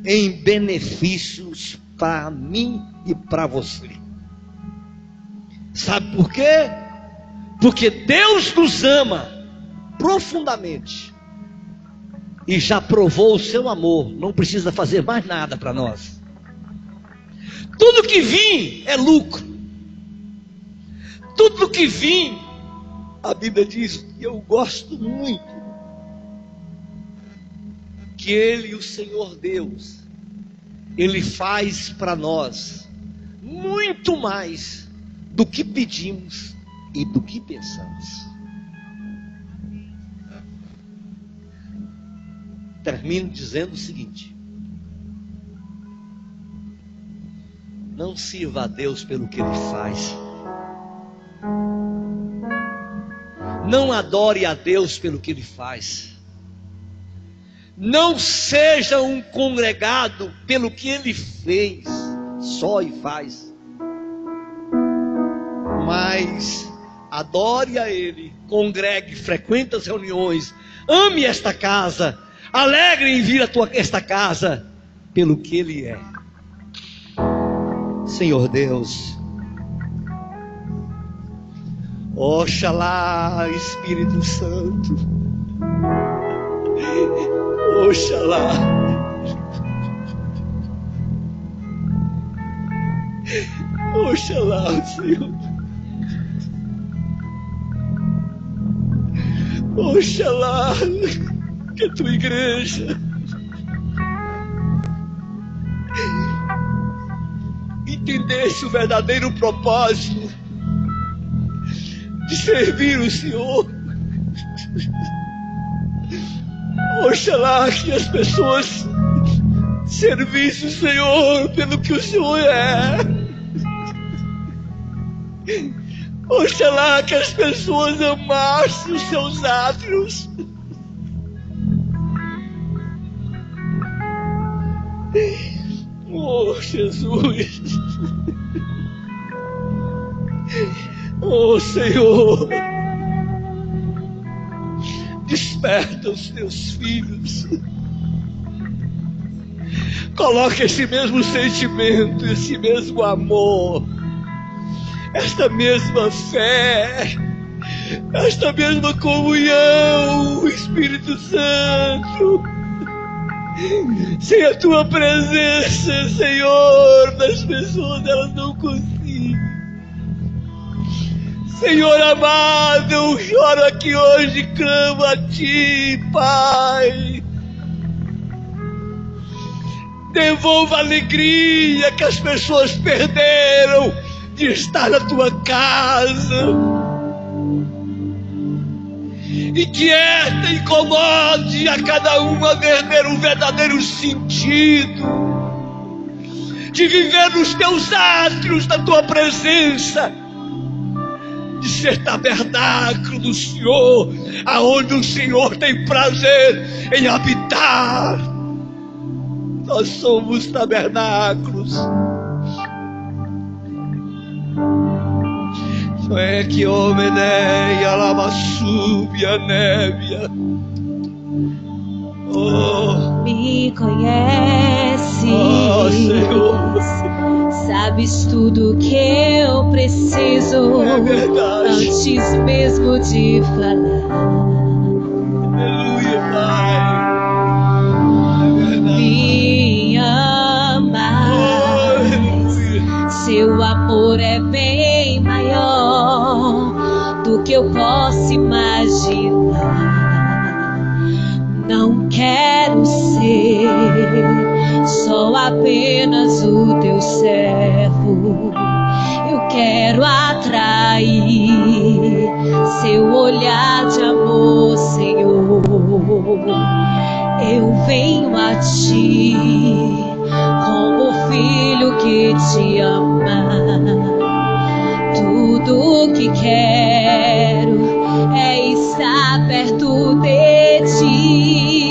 em benefícios para mim e para você. Sabe por quê? Porque Deus nos ama profundamente e já provou o seu amor, não precisa fazer mais nada para nós. Tudo que vir é lucro. Tudo que vir, a Bíblia diz, e eu gosto muito, que Ele, o Senhor Deus, Ele faz para nós muito mais do que pedimos e do que pensamos. Termino dizendo o seguinte: não sirva a Deus pelo que Ele faz. Não adore a Deus pelo que Ele faz. Não seja um congregado pelo que Ele fez, só e faz. Mas adore a Ele, congregue, frequente as reuniões, ame esta casa, alegre em vir a esta casa pelo que Ele é. Senhor Deus, Oxalá, Espírito Santo, Oxalá, Oxalá, Senhor, Oxalá, que a tua igreja entendesse o verdadeiro propósito de servir o Senhor. Oxalá que as pessoas servissem o Senhor pelo que o Senhor é. Oxalá que as pessoas amassem os seus átrios. Oh, Jesus. Oh, Senhor. Desperta os teus filhos. Coloca esse mesmo sentimento, esse mesmo amor, esta mesma fé, esta mesma comunhão, o Espírito Santo. Sem a tua presença, Senhor, das pessoas elas não conseguem. Senhor amado, eu choro aqui hoje, clamo a Ti, Pai. Devolva a alegria que as pessoas perderam de estar na Tua casa. Inquieta, incomode a cada um a perder o verdadeiro sentido de viver nos Teus átrios, da Tua presença, de ser tabernáculo do Senhor, aonde o Senhor tem prazer em habitar. Nós somos tabernáculos. É que homeneia lava sube a nébia. Oh, me conheces, oh, Senhor. Sabes tudo que eu preciso, é verdade. Antes mesmo de falar. Aleluia, Pai. É verdade. Me amas, Oh, aleluia. Seu amor é bem maior do que eu posso imaginar. Não quero ser só apenas o teu servo. Eu quero atrair seu olhar de amor, Senhor. Eu venho a ti como filho que te ama. Tudo que quero é estar perto de ti.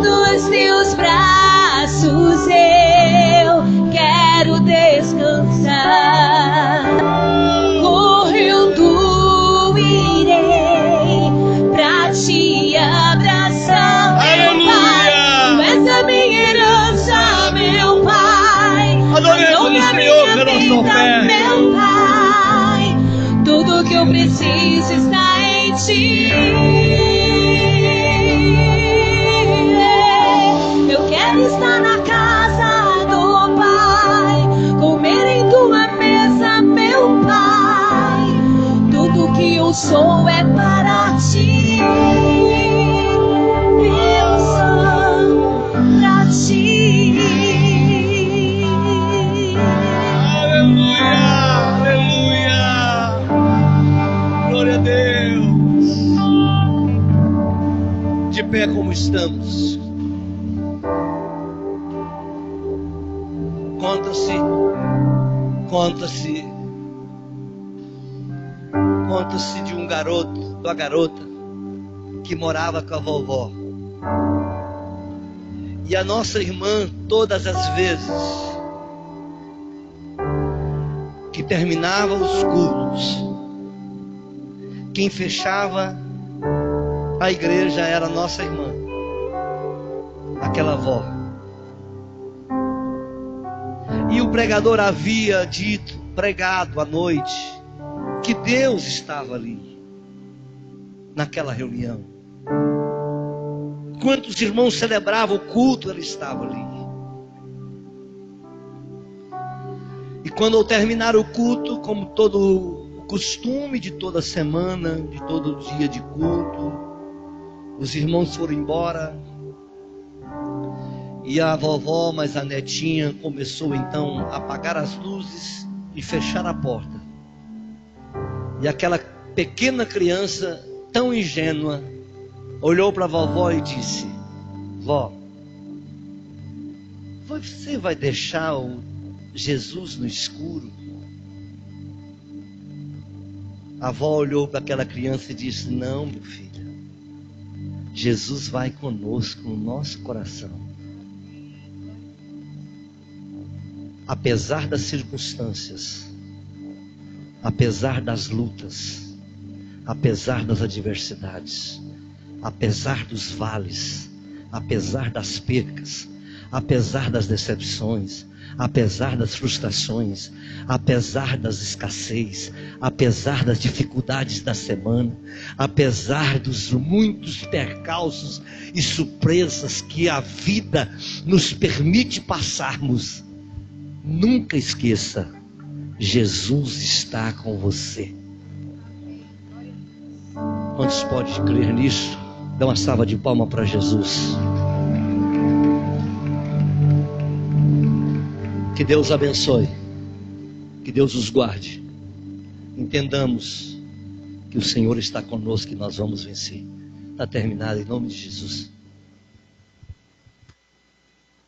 Nos teus braços eu quero descansar. Correndo irei pra te abraçar, meu Pai. Tu és a minha herança, meu Pai. Adoremos o Senhor pela sua fé. Meu Pai, tudo que eu preciso está em ti. Eu quero estar na casa do Pai, comer em tua mesa, meu Pai. Tudo que eu sou é para ti. Eu sou para ti. Aleluia, aleluia. Glória a Deus. De pé como estamos. Conta-se de um garoto, de uma garota que morava com a vovó. E a nossa irmã, todas as vezes que terminava os cultos, quem fechava a igreja era a nossa irmã, aquela avó. E o pregador havia pregado à noite, que Deus estava ali, naquela reunião. Enquanto os irmãos celebravam o culto, ele estava ali. E quando ao terminar o culto, como todo o costume de toda semana, de todo dia de culto, os irmãos foram embora. E a vovó, mas a netinha, começou então a apagar as luzes e fechar a porta. E aquela pequena criança, tão ingênua, olhou para a vovó e disse: vó, você vai deixar o Jesus no escuro? A avó olhou para aquela criança e disse: não, meu filho, Jesus vai conosco no nosso coração. Apesar das circunstâncias, apesar das lutas, apesar das adversidades, apesar dos vales, apesar das percas, apesar das decepções, apesar das frustrações, apesar das escassez, apesar das dificuldades da semana, apesar dos muitos percalços e surpresas que a vida nos permite passarmos, nunca esqueça, Jesus está com você. Quantos podem crer nisso? Dá uma salva de palmas para Jesus. Que Deus abençoe, que Deus os guarde. Entendamos que o Senhor está conosco e nós vamos vencer. Está terminado em nome de Jesus.